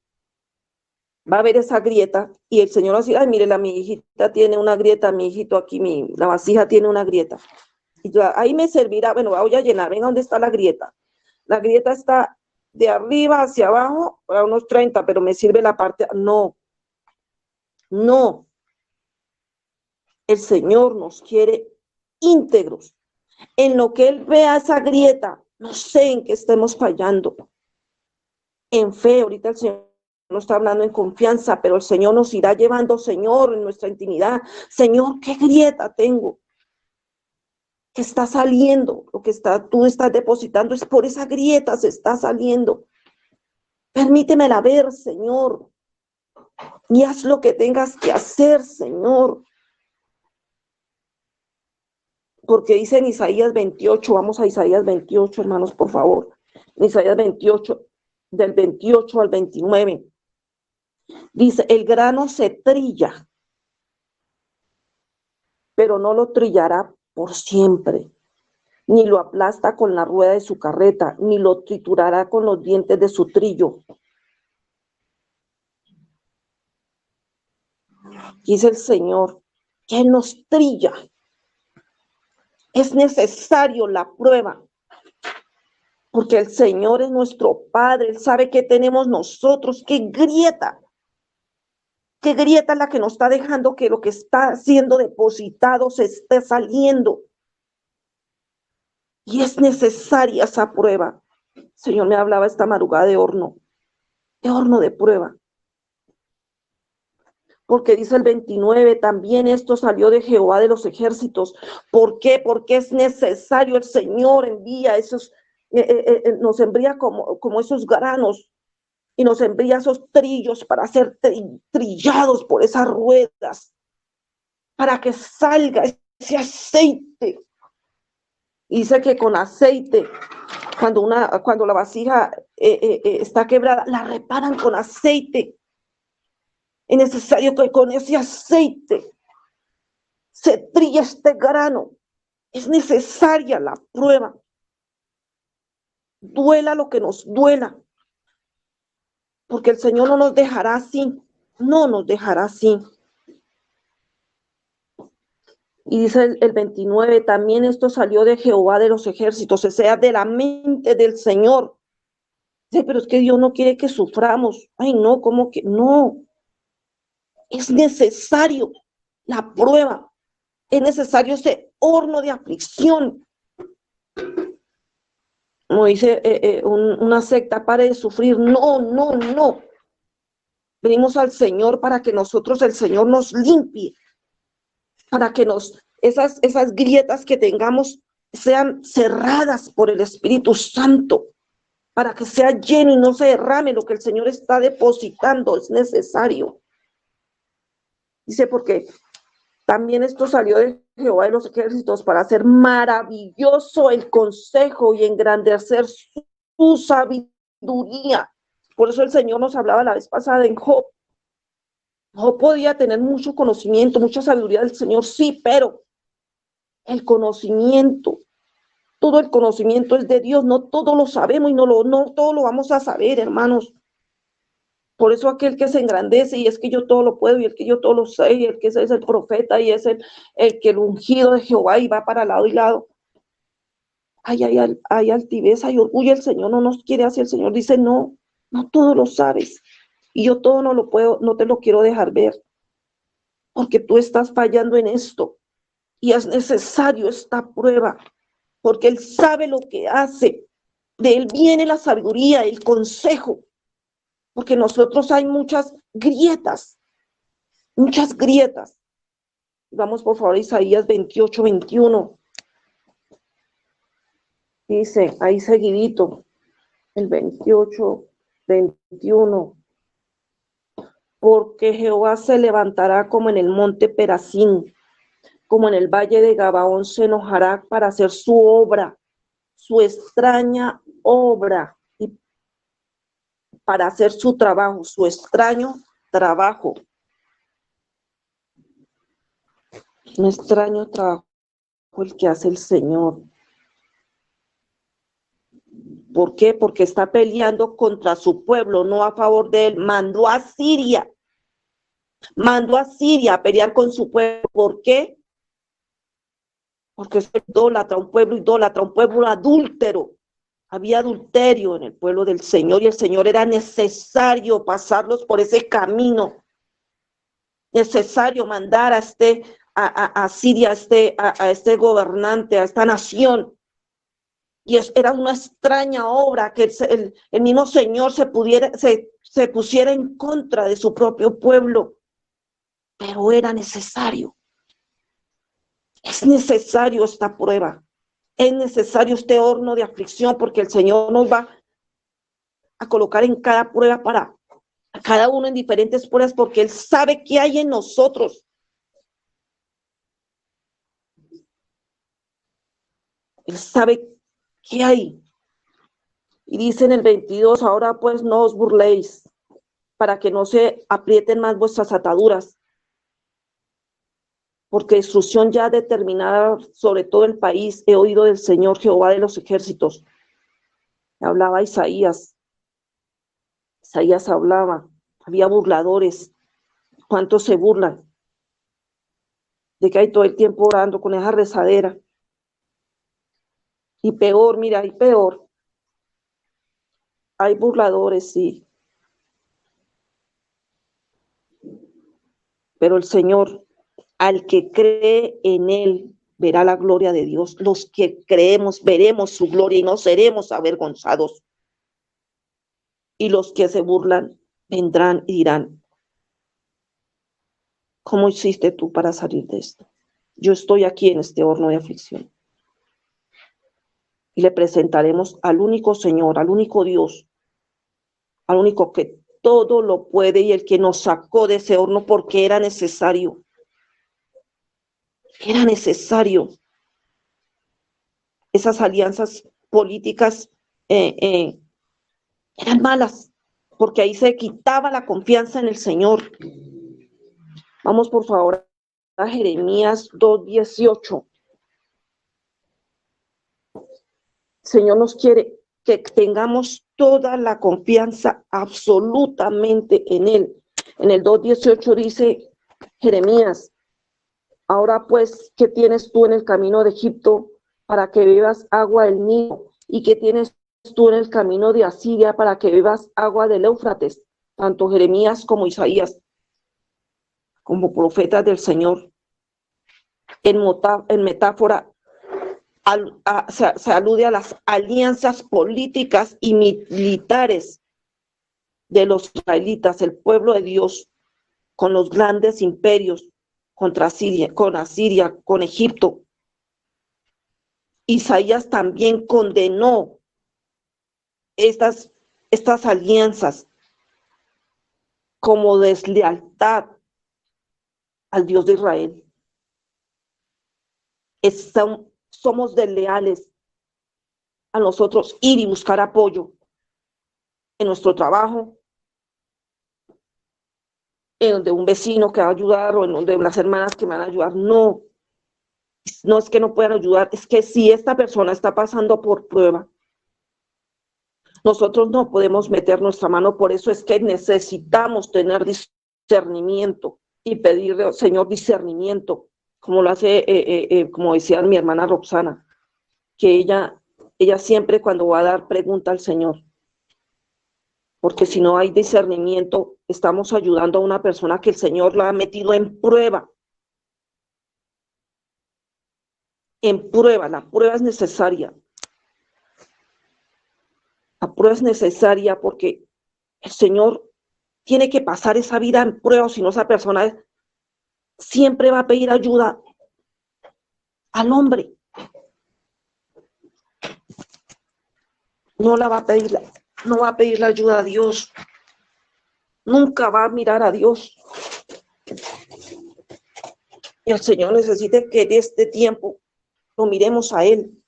va a ver esa grieta y el Señor va a decir, ay, mire, mi hijita tiene una grieta, mi hijito aquí, la vasija tiene una grieta. Y yo, ahí me servirá, bueno, voy a llenar, venga, ¿dónde está la grieta? La grieta está de arriba hacia abajo, para unos 30, pero me sirve la parte, no. El Señor nos quiere íntegros. En lo que Él vea esa grieta, no sé en qué estemos fallando. En fe, ahorita el Señor no está hablando en confianza, pero el Señor nos irá llevando, Señor, en nuestra intimidad. Señor, ¿qué grieta tengo? Que está saliendo, lo que tú estás depositando es por esa grieta, se está saliendo. Permítemela ver, Señor, y haz lo que tengas que hacer, Señor. Porque dice en Isaías 28, vamos a Isaías 28, hermanos, por favor. En Isaías 28, del 28 al 29, dice, el grano se trilla, pero no lo trillará por siempre, ni lo aplasta con la rueda de su carreta, ni lo triturará con los dientes de su trillo. Dice el Señor, que Él nos trilla. Es necesario la prueba, porque el Señor es nuestro Padre. Él sabe qué tenemos nosotros, qué grieta es la que nos está dejando que lo que está siendo depositado se esté saliendo. Y es necesaria esa prueba. El Señor me hablaba esta madrugada de horno de prueba. Porque dice el 29, también esto salió de Jehová de los ejércitos. ¿Por qué? Porque es necesario, el Señor envía esos, nos envía como esos granos, y nos envía esos trillos para ser trillados por esas ruedas, para que salga ese aceite. Y dice que con aceite, cuando la vasija está quebrada, la reparan con aceite. Es necesario que con ese aceite se trille este grano. Es necesaria la prueba. Duela lo que nos duela. Porque el Señor no nos dejará así. No nos dejará así. Y dice el 29, también esto salió de Jehová de los ejércitos, o sea, de la mente del Señor. Dice, pero es que Dios no quiere que suframos. Ay, no, ¿cómo que? No. Es necesario la prueba. Es necesario ese horno de aflicción. Como dice una secta, pare de sufrir. No, no, no. Venimos al Señor para que nosotros, el Señor nos limpie. Para que esas grietas que tengamos sean cerradas por el Espíritu Santo, para que sea lleno y no se derrame lo que el Señor está depositando. Es necesario. Dice, porque también esto salió de Jehová de los ejércitos para hacer maravilloso el consejo y engrandecer su sabiduría. Por eso el Señor nos hablaba la vez pasada en Job. Job podía tener mucho conocimiento, mucha sabiduría del Señor, sí, pero el conocimiento, todo el conocimiento es de Dios, no todo lo sabemos y no todo lo vamos a saber, hermanos. Por eso aquel que se engrandece y es que yo todo lo puedo y el que yo todo lo sé y el que es el profeta y es el que el ungido de Jehová y va para lado y lado. Hay altivez, hay orgullo. El Señor no nos quiere así. El Señor dice, no todo lo sabes y yo todo no lo puedo, no te lo quiero dejar ver porque tú estás fallando en esto. Y es necesario esta prueba, porque Él sabe lo que hace. De Él viene la sabiduría, el consejo, porque nosotros hay muchas grietas. Vamos por favor a Isaías 28, 21. Dice, ahí seguidito, el 28, 21. Porque Jehová se levantará como en el monte Perazín, como en el valle de Gabaón se enojará para hacer su obra, su extraña obra, y para hacer su trabajo, su extraño trabajo. Un extraño trabajo el que hace el Señor. ¿Por qué? Porque está peleando contra su pueblo, no a favor de él. Mandó a Siria a pelear con su pueblo. ¿Por qué? Porque es idólatra, un pueblo adúltero. Había adulterio en el pueblo del Señor y el Señor era necesario pasarlos por ese camino. Necesario mandar a Siria, a este gobernante, a esta nación. Y era una extraña obra que el mismo Señor se pusiera en contra de su propio pueblo. Pero era necesario. Es necesario esta prueba. Es necesario este horno de aflicción porque el Señor nos va a colocar en cada prueba para a cada uno en diferentes pruebas porque Él sabe qué hay en nosotros. Él sabe qué hay. Y dice en el 22, ahora pues no os burléis para que no se aprieten más vuestras ataduras, porque destrucción ya determinada sobre todo el país he oído del Señor Jehová de los ejércitos. Hablaba Isaías hablaba, había burladores. ¿Cuántos se burlan? De que hay todo el tiempo orando con esa rezadera. Y peor, mira, y peor. Hay burladores, sí. Pero el Señor, al que cree en Él, verá la gloria de Dios. Los que creemos, veremos su gloria y no seremos avergonzados. Y los que se burlan, vendrán y dirán, ¿cómo hiciste tú para salir de esto? Yo estoy aquí en este horno de aflicción. Y le presentaremos al único Señor, al único Dios, al único que todo lo puede y el que nos sacó de ese horno porque era necesario. Era necesario. esas alianzas políticas eran malas, porque ahí se quitaba la confianza en el Señor. Vamos por favor a Jeremías 2:18. Señor nos quiere que tengamos toda la confianza absolutamente en Él. En el 2:18 dice Jeremías: ahora pues, ¿qué tienes tú en el camino de Egipto para que bebas agua del Nilo? ¿Y qué tienes tú en el camino de Asiria para que bebas agua del Éufrates? Tanto Jeremías como Isaías, como profetas del Señor, en metáfora, se alude a las alianzas políticas y militares de los israelitas, el pueblo de Dios, con los grandes imperios contra Asiria, con Egipto. Isaías también condenó estas alianzas como deslealtad al Dios de Israel. Somos desleales a nosotros ir y buscar apoyo en nuestro trabajo, en donde un vecino que va a ayudar o en donde las hermanas que me van a ayudar. No es que no puedan ayudar, es que si esta persona está pasando por prueba, nosotros no podemos meter nuestra mano. Por eso es que necesitamos tener discernimiento y pedirle al Señor discernimiento, como lo hace, como decía mi hermana Roxana, que ella siempre cuando va a dar pregunta al Señor, porque si no hay discernimiento, estamos ayudando a una persona que el Señor la ha metido en prueba. La prueba es necesaria. La prueba es necesaria porque el Señor tiene que pasar esa vida en prueba, si no esa persona siempre va a pedir ayuda al hombre. No va a pedir la ayuda a Dios. Nunca va a mirar a Dios. Y el Señor necesita que de este tiempo lo miremos a Él.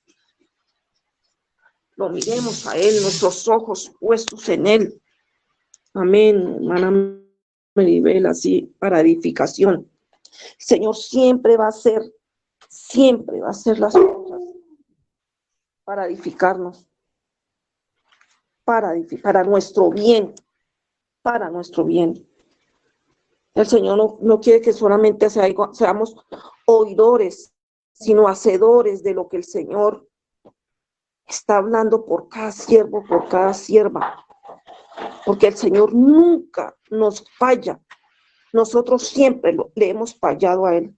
Lo miremos a Él, nuestros ojos puestos en Él. Amén, hermana Maribel, así para edificación. El Señor siempre va a hacer las cosas para edificarnos, para nuestro bien, para nuestro bien. El Señor no quiere que solamente seamos oidores, sino hacedores de lo que el Señor está hablando por cada siervo, por cada sierva. Porque el Señor nunca nos falla. Nosotros siempre le hemos fallado a Él,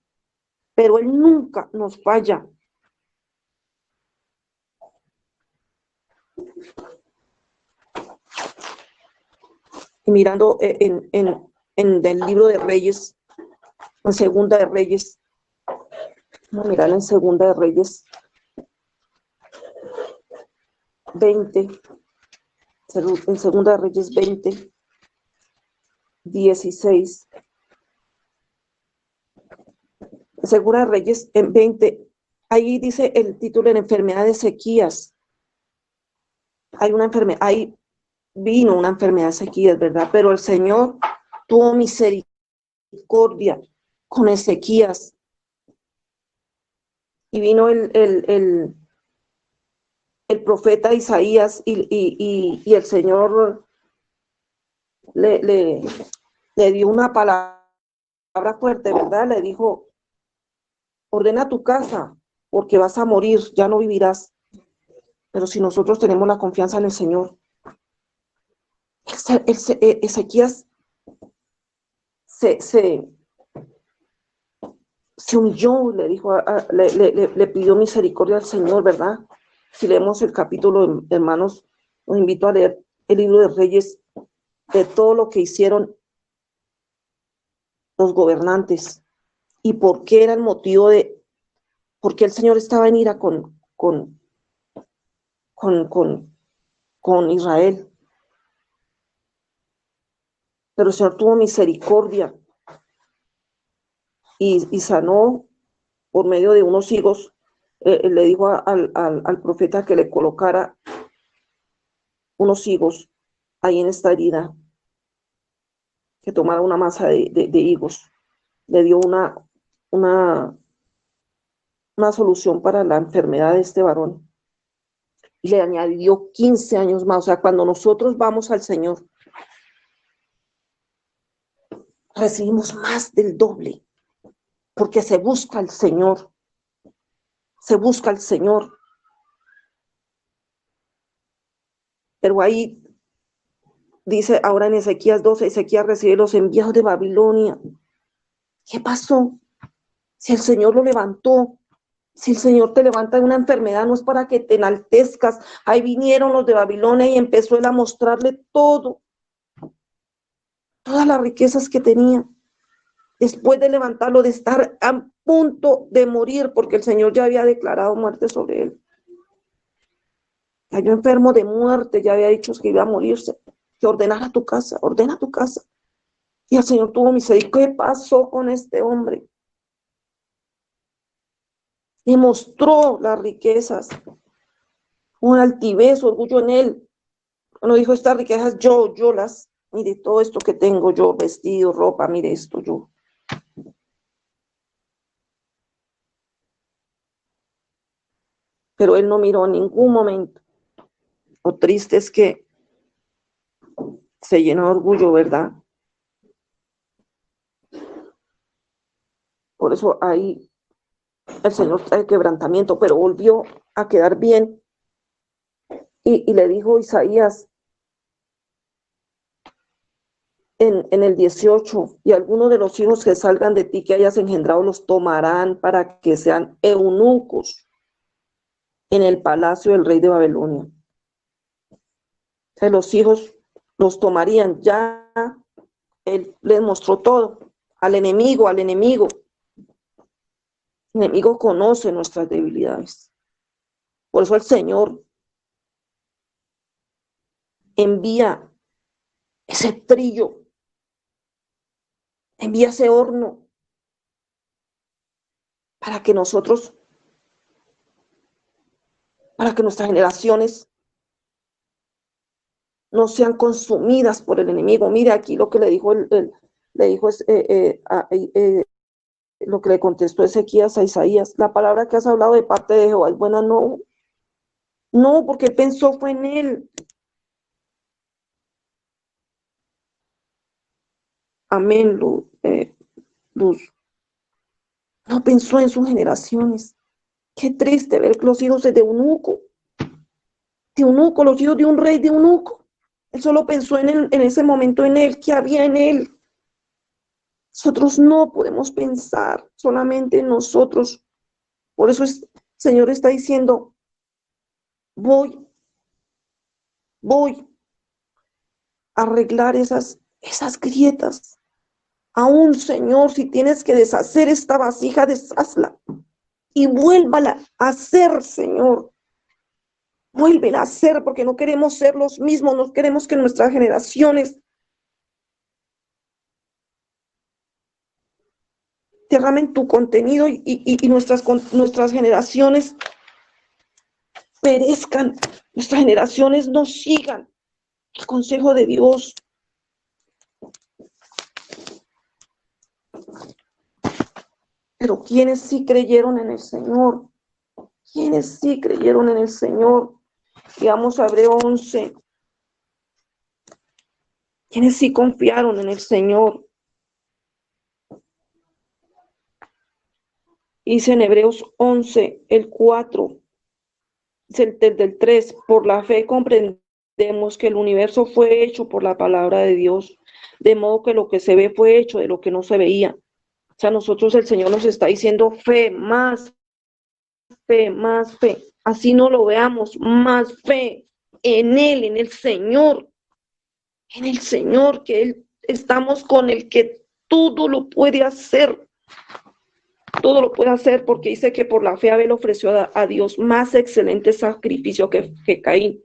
pero Él nunca nos falla. Y mirando en el libro de Reyes, en Segunda de Reyes, vamos a mirar en Segunda de Reyes 20, en Segunda de Reyes 20, 16. Segunda de Reyes en 20, ahí dice el título de la enfermedad de Ezequías. Ahí vino una enfermedad de Ezequías, ¿verdad? Pero el Señor tuvo misericordia con Ezequías. Y vino el profeta Isaías y el Señor le dio una palabra fuerte, ¿verdad? Le dijo: ordena tu casa, porque vas a morir, ya no vivirás. Pero si nosotros tenemos la confianza en el Señor, Ezequías se humilló, le dijo, le pidió misericordia al Señor, ¿verdad? Si leemos el capítulo, hermanos, los invito a leer el libro de Reyes, de todo lo que hicieron los gobernantes y por qué era el motivo por qué el Señor estaba en ira con Israel. Pero el Señor tuvo misericordia y sanó por medio de unos higos le dijo al profeta que le colocara unos higos ahí en esta herida, que tomara una masa de higos. Le dio una, una solución para la enfermedad de este varón. Y le añadió 15 años más. O sea, cuando nosotros vamos al Señor, recibimos más del doble, porque se busca al Señor. Se busca al Señor. Pero ahí dice ahora en Ezequías 12, Ezequías recibe los enviados de Babilonia. ¿Qué pasó? Si el Señor lo levantó, si el Señor te levanta de una enfermedad, no es para que te enaltezcas. Ahí vinieron los de Babilonia y empezó él a mostrarle todo, todas las riquezas que tenía. Después de levantarlo, de estar a punto de morir, porque el Señor ya había declarado muerte sobre él. Cayó enfermo de muerte, ya había dicho que iba a morirse, que ordenara tu casa, ordena tu casa. Y el Señor tuvo misericordia. ¿Qué pasó con este hombre? Le mostró las riquezas, un altivez, orgullo en él. Cuando dijo estas riquezas, yo las, mire todo esto que tengo yo, vestido, ropa, mire esto yo. Pero él no miró en ningún momento. Lo triste es que se llenó de orgullo, ¿verdad? Por eso ahí el Señor trae quebrantamiento, pero volvió a quedar bien. Y le dijo Isaías en el 18, y algunos de los hijos que salgan de ti que hayas engendrado los tomarán para que sean eunucos en el palacio del rey de Babilonia. O sea, los hijos los tomarían. Ya él les mostró todo al enemigo. El enemigo conoce nuestras debilidades. Por eso el Señor envía ese trillo, envía ese horno para que nosotros, para que nuestras generaciones no sean consumidas por el enemigo. Mire aquí lo que le dijo lo que le contestó Ezequías a Isaías. La palabra que has hablado de parte de Jehová es buena. No, porque él pensó fue en él. Amén, Luz. No pensó en sus generaciones. Qué triste ver los hijos de eunuco. Los hijos de un rey de eunuco. Él solo pensó en ese momento en él, que había en él. Nosotros no podemos pensar solamente en nosotros. Por eso el Señor está diciendo, voy a arreglar esas grietas. Aún, Señor, si tienes que deshacer esta vasija, deshazla y vuélvala a hacer, Señor. Vuélvela a hacer, porque no queremos ser los mismos, no queremos que nuestras generaciones derramen tu contenido y nuestras generaciones perezcan, nuestras generaciones no sigan el consejo de Dios. Pero quienes sí creyeron en el Señor, quienes sí creyeron en el Señor, y vamos a Hebreo 11, quienes sí confiaron en el Señor. Dice en Hebreos 11, el 4, desde el 3, por la fe comprendemos que el universo fue hecho por la palabra de Dios, de modo que lo que se ve fue hecho de lo que no se veía. O sea, nosotros el Señor nos está diciendo fe, más fe, más fe. Así no lo veamos, más fe en Él, en el Señor, que Él estamos con el que todo lo puede hacer. Todo lo puede hacer, porque dice que por la fe Abel ofreció a Dios más excelente sacrificio que Caín.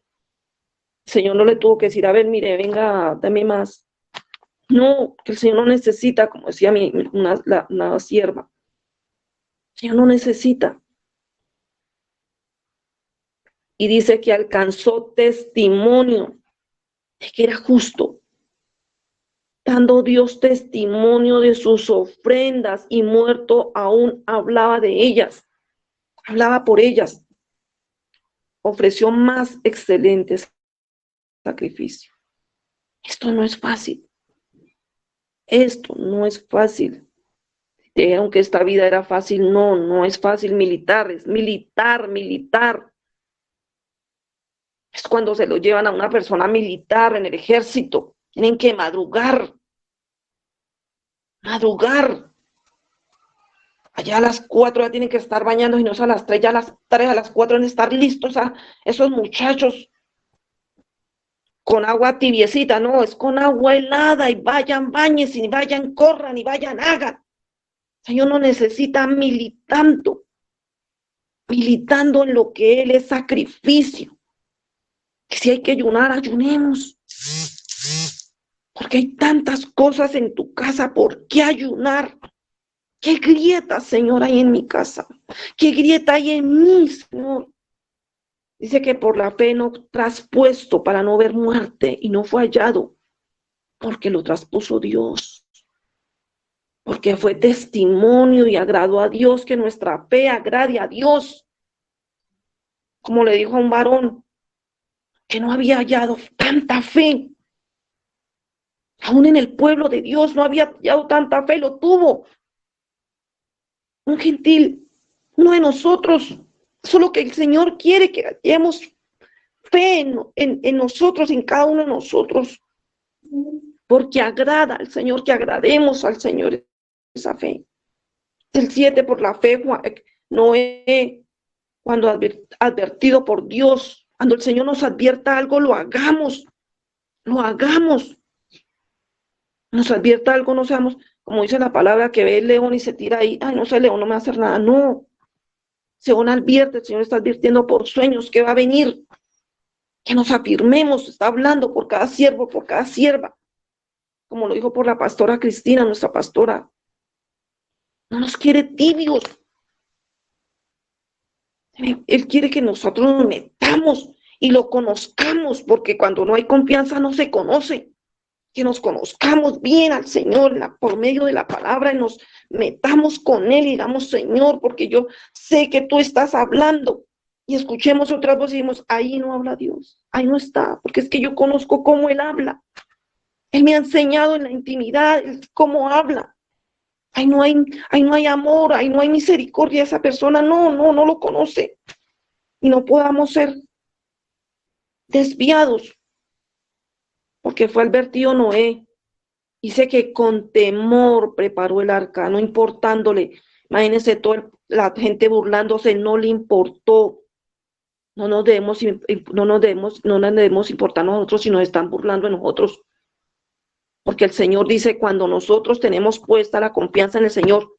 El Señor no le tuvo que decir, a ver, mire, venga, dame más. No, que el Señor no necesita, como decía una sierva. El Señor no necesita. Y dice que alcanzó testimonio de que era justo, dando Dios testimonio de sus ofrendas, y muerto aún hablaba de ellas, hablaba por ellas, ofreció más excelentes sacrificios. Esto no es fácil, esto no es fácil. Dijeron que esta vida era fácil, no, no es fácil. Militares, militar. Es cuando se lo llevan a una persona militar en el ejército. Tienen que madrugar. Allá a las 4 ya tienen que estar bañando, y no es a las 3, ya a las 3, a las 4 deben estar listos a esos muchachos con agua tibiecita, no, es con agua helada, y vayan, bañes, y vayan, corran, y vayan, hagan. O sea, uno necesita militando en lo que Él es sacrificio. Que si hay que ayunar, ayunemos. Porque hay tantas cosas en tu casa, ¿por qué ayunar? ¿Qué grieta, Señor, hay en mi casa? ¿Qué grieta hay en mí, Señor? Dice que por la fe no traspuesto para no ver muerte, y no fue hallado, porque lo traspuso Dios. Porque fue testimonio y agradó a Dios, que nuestra fe agrade a Dios. Como le dijo a un varón que no había hallado tanta fe. Aún en el pueblo de Dios no había hallado tanta fe, lo tuvo un gentil, uno de nosotros. Solo que el Señor quiere que hallemos fe en nosotros, en cada uno de nosotros, porque agrada al Señor que agrademos al Señor esa fe. El 7, por la fe, Noé, cuando advertido por Dios, cuando el Señor nos advierta algo, lo hagamos. Nos advierta algo, no seamos, como dice la palabra, que ve el león y se tira ahí, ay, no sé, león no me va a hacer nada. No, Señor advierte, el Señor está advirtiendo por sueños que va a venir, que nos afirmemos, está hablando por cada siervo, por cada sierva, como lo dijo por la pastora Cristina, nuestra pastora. No nos quiere tibios. Él quiere que nosotros nos metamos y lo conozcamos, porque cuando no hay confianza no se conoce. Que nos conozcamos bien al Señor por medio de la palabra, y nos metamos con Él y digamos, Señor, porque yo sé que tú estás hablando. Y escuchemos otras voces y decimos, ahí no habla Dios, ahí no está, porque es que yo conozco cómo Él habla. Él me ha enseñado en la intimidad cómo habla. Ahí no hay amor, ahí no hay misericordia. Esa persona no lo conoce. Y no podamos ser desviados, porque fue advertido Noé. Dice que con temor preparó el arca, no importándole. Imagínense, toda la gente burlándose, no le importó. No nos debemos importar nosotros si nos están burlando de nosotros. Porque el Señor dice, cuando nosotros tenemos puesta la confianza en el Señor,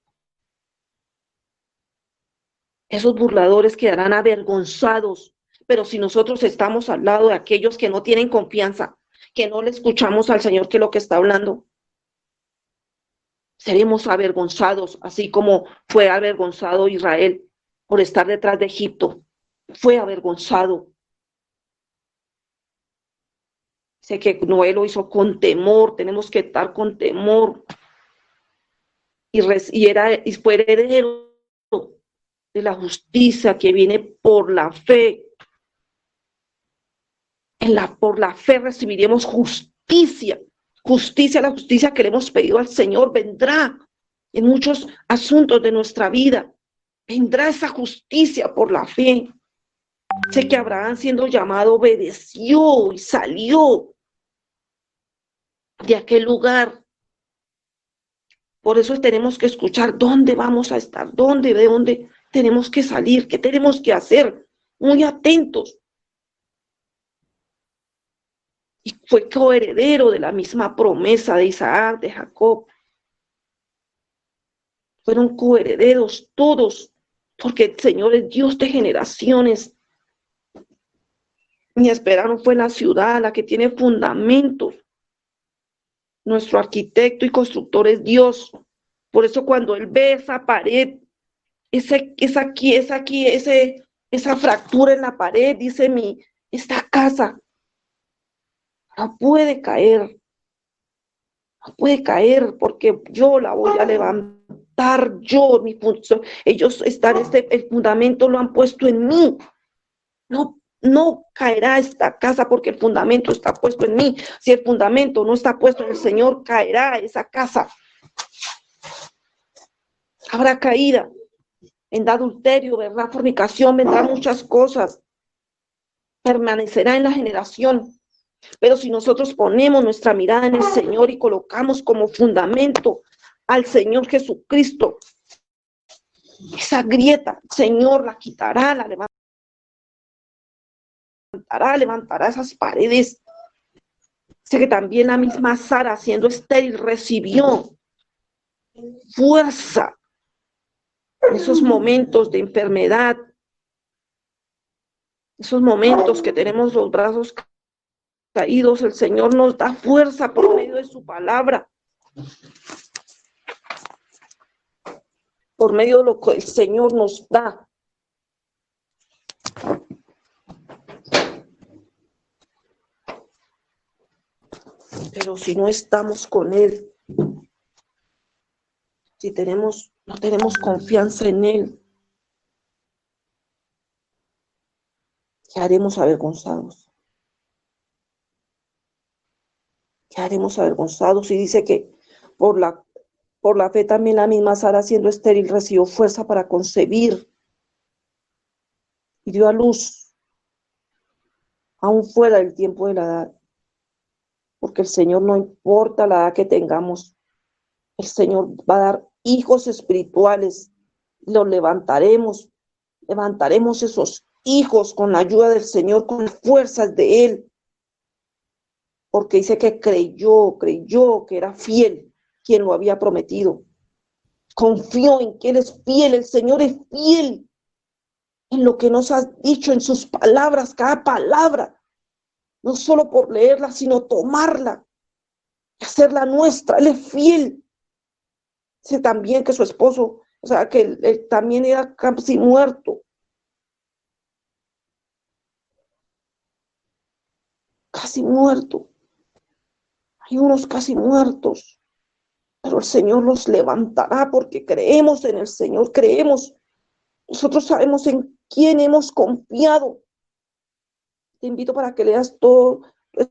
esos burladores quedarán avergonzados. Pero si nosotros estamos al lado de aquellos que no tienen confianza, que no le escuchamos al Señor que es lo que está hablando, seremos avergonzados, así como fue avergonzado Israel por estar detrás de Egipto. Fue avergonzado. Sé que Noé lo hizo con temor, tenemos que estar con temor. Y fue heredero de la justicia que viene por la fe. Por la fe recibiremos justicia. La justicia que le hemos pedido al Señor vendrá en muchos asuntos de nuestra vida. Vendrá esa justicia por la fe. Sé que Abraham, siendo llamado, obedeció y salió de aquel lugar. Por eso tenemos que escuchar dónde vamos a estar, de dónde tenemos que salir, qué tenemos que hacer, muy atentos. Y fue coheredero de la misma promesa de Isaac, de Jacob. Fueron coherederos todos, porque el Señor es Dios de generaciones. Mi esperanza no fue la ciudad, la que tiene fundamentos. Nuestro arquitecto y constructor es Dios. Por eso cuando Él ve esa pared, ese esa fractura en la pared, dice esta casa no puede caer, no puede caer porque yo la voy a levantar, yo, mi función, ellos están, el fundamento lo han puesto en mí, no caerá esta casa porque el fundamento está puesto en mí. Si el fundamento no está puesto en el Señor, caerá esa casa. Habrá caída en adulterio, vendrá fornicación, vendrán muchas cosas. Permanecerá en la generación. Pero si nosotros ponemos nuestra mirada en el Señor y colocamos como fundamento al Señor Jesucristo, esa grieta, el Señor la quitará, la levantará esas paredes. Sé que también la misma Sara, siendo estéril, recibió fuerza en esos momentos de enfermedad, esos momentos que tenemos los brazos caídos. El Señor nos da fuerza por medio de su palabra, por medio de lo que el Señor nos da. Pero si no estamos con Él, si no tenemos confianza en Él, quedaremos avergonzados. Quedaremos avergonzados. Y dice que por la fe también la misma Sara, siendo estéril, recibió fuerza para concebir y dio a luz, aún fuera del tiempo de la edad. Porque el Señor, no importa la edad que tengamos, el Señor va a dar hijos espirituales. Los levantaremos esos hijos con la ayuda del Señor, con las fuerzas de Él. Porque dice que creyó que era fiel quien lo había prometido. Confió en que Él es fiel, el Señor es fiel en lo que nos ha dicho, en sus palabras, cada palabra. No solo por leerla, sino tomarla y hacerla nuestra. Él es fiel. Dice también que su esposo, o sea, que él también era casi muerto. Casi muerto. Hay unos casi muertos. Pero el Señor los levantará porque creemos en el Señor, creemos. Nosotros sabemos en quién hemos confiado. Te invito para que leas todo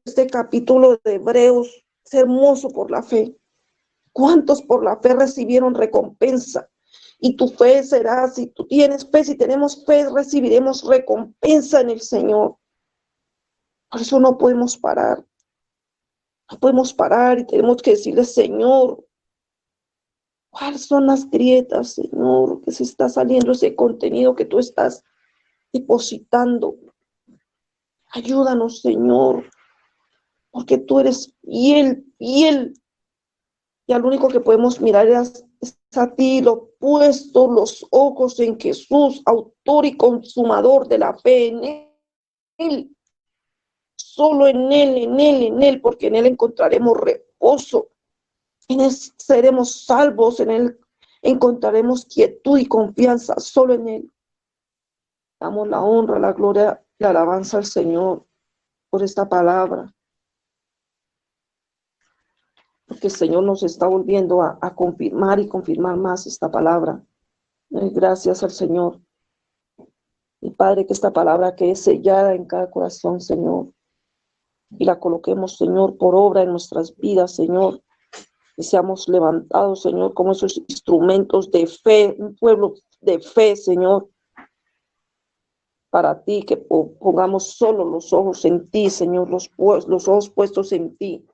este capítulo de Hebreos. Es hermoso por la fe. ¿Cuántos por la fe recibieron recompensa? Y tu fe será, si tú tienes fe, si tenemos fe, recibiremos recompensa en el Señor. Por eso no podemos parar. No podemos parar y tenemos que decirle, Señor, ¿cuáles son las grietas, Señor, que se está saliendo ese contenido que tú estás depositando? Ayúdanos, Señor, porque tú eres fiel, fiel. Y al único que podemos mirar es a ti, lo puesto los ojos en Jesús, autor y consumador de la fe, en Él. Solo en Él, porque en Él encontraremos reposo. En Él seremos salvos, en Él encontraremos quietud y confianza, solo en Él. Damos la honra, la gloria y la alabanza al Señor por esta palabra. Porque el Señor nos está volviendo a confirmar y confirmar más esta palabra. Gracias al Señor. Y Padre, que esta palabra quede sellada en cada corazón, Señor. Y la coloquemos, Señor, por obra en nuestras vidas, Señor. Que seamos levantados, Señor, como esos instrumentos de fe, un pueblo de fe, Señor. Para ti, que pongamos solo los ojos en ti, Señor, los ojos puestos en ti.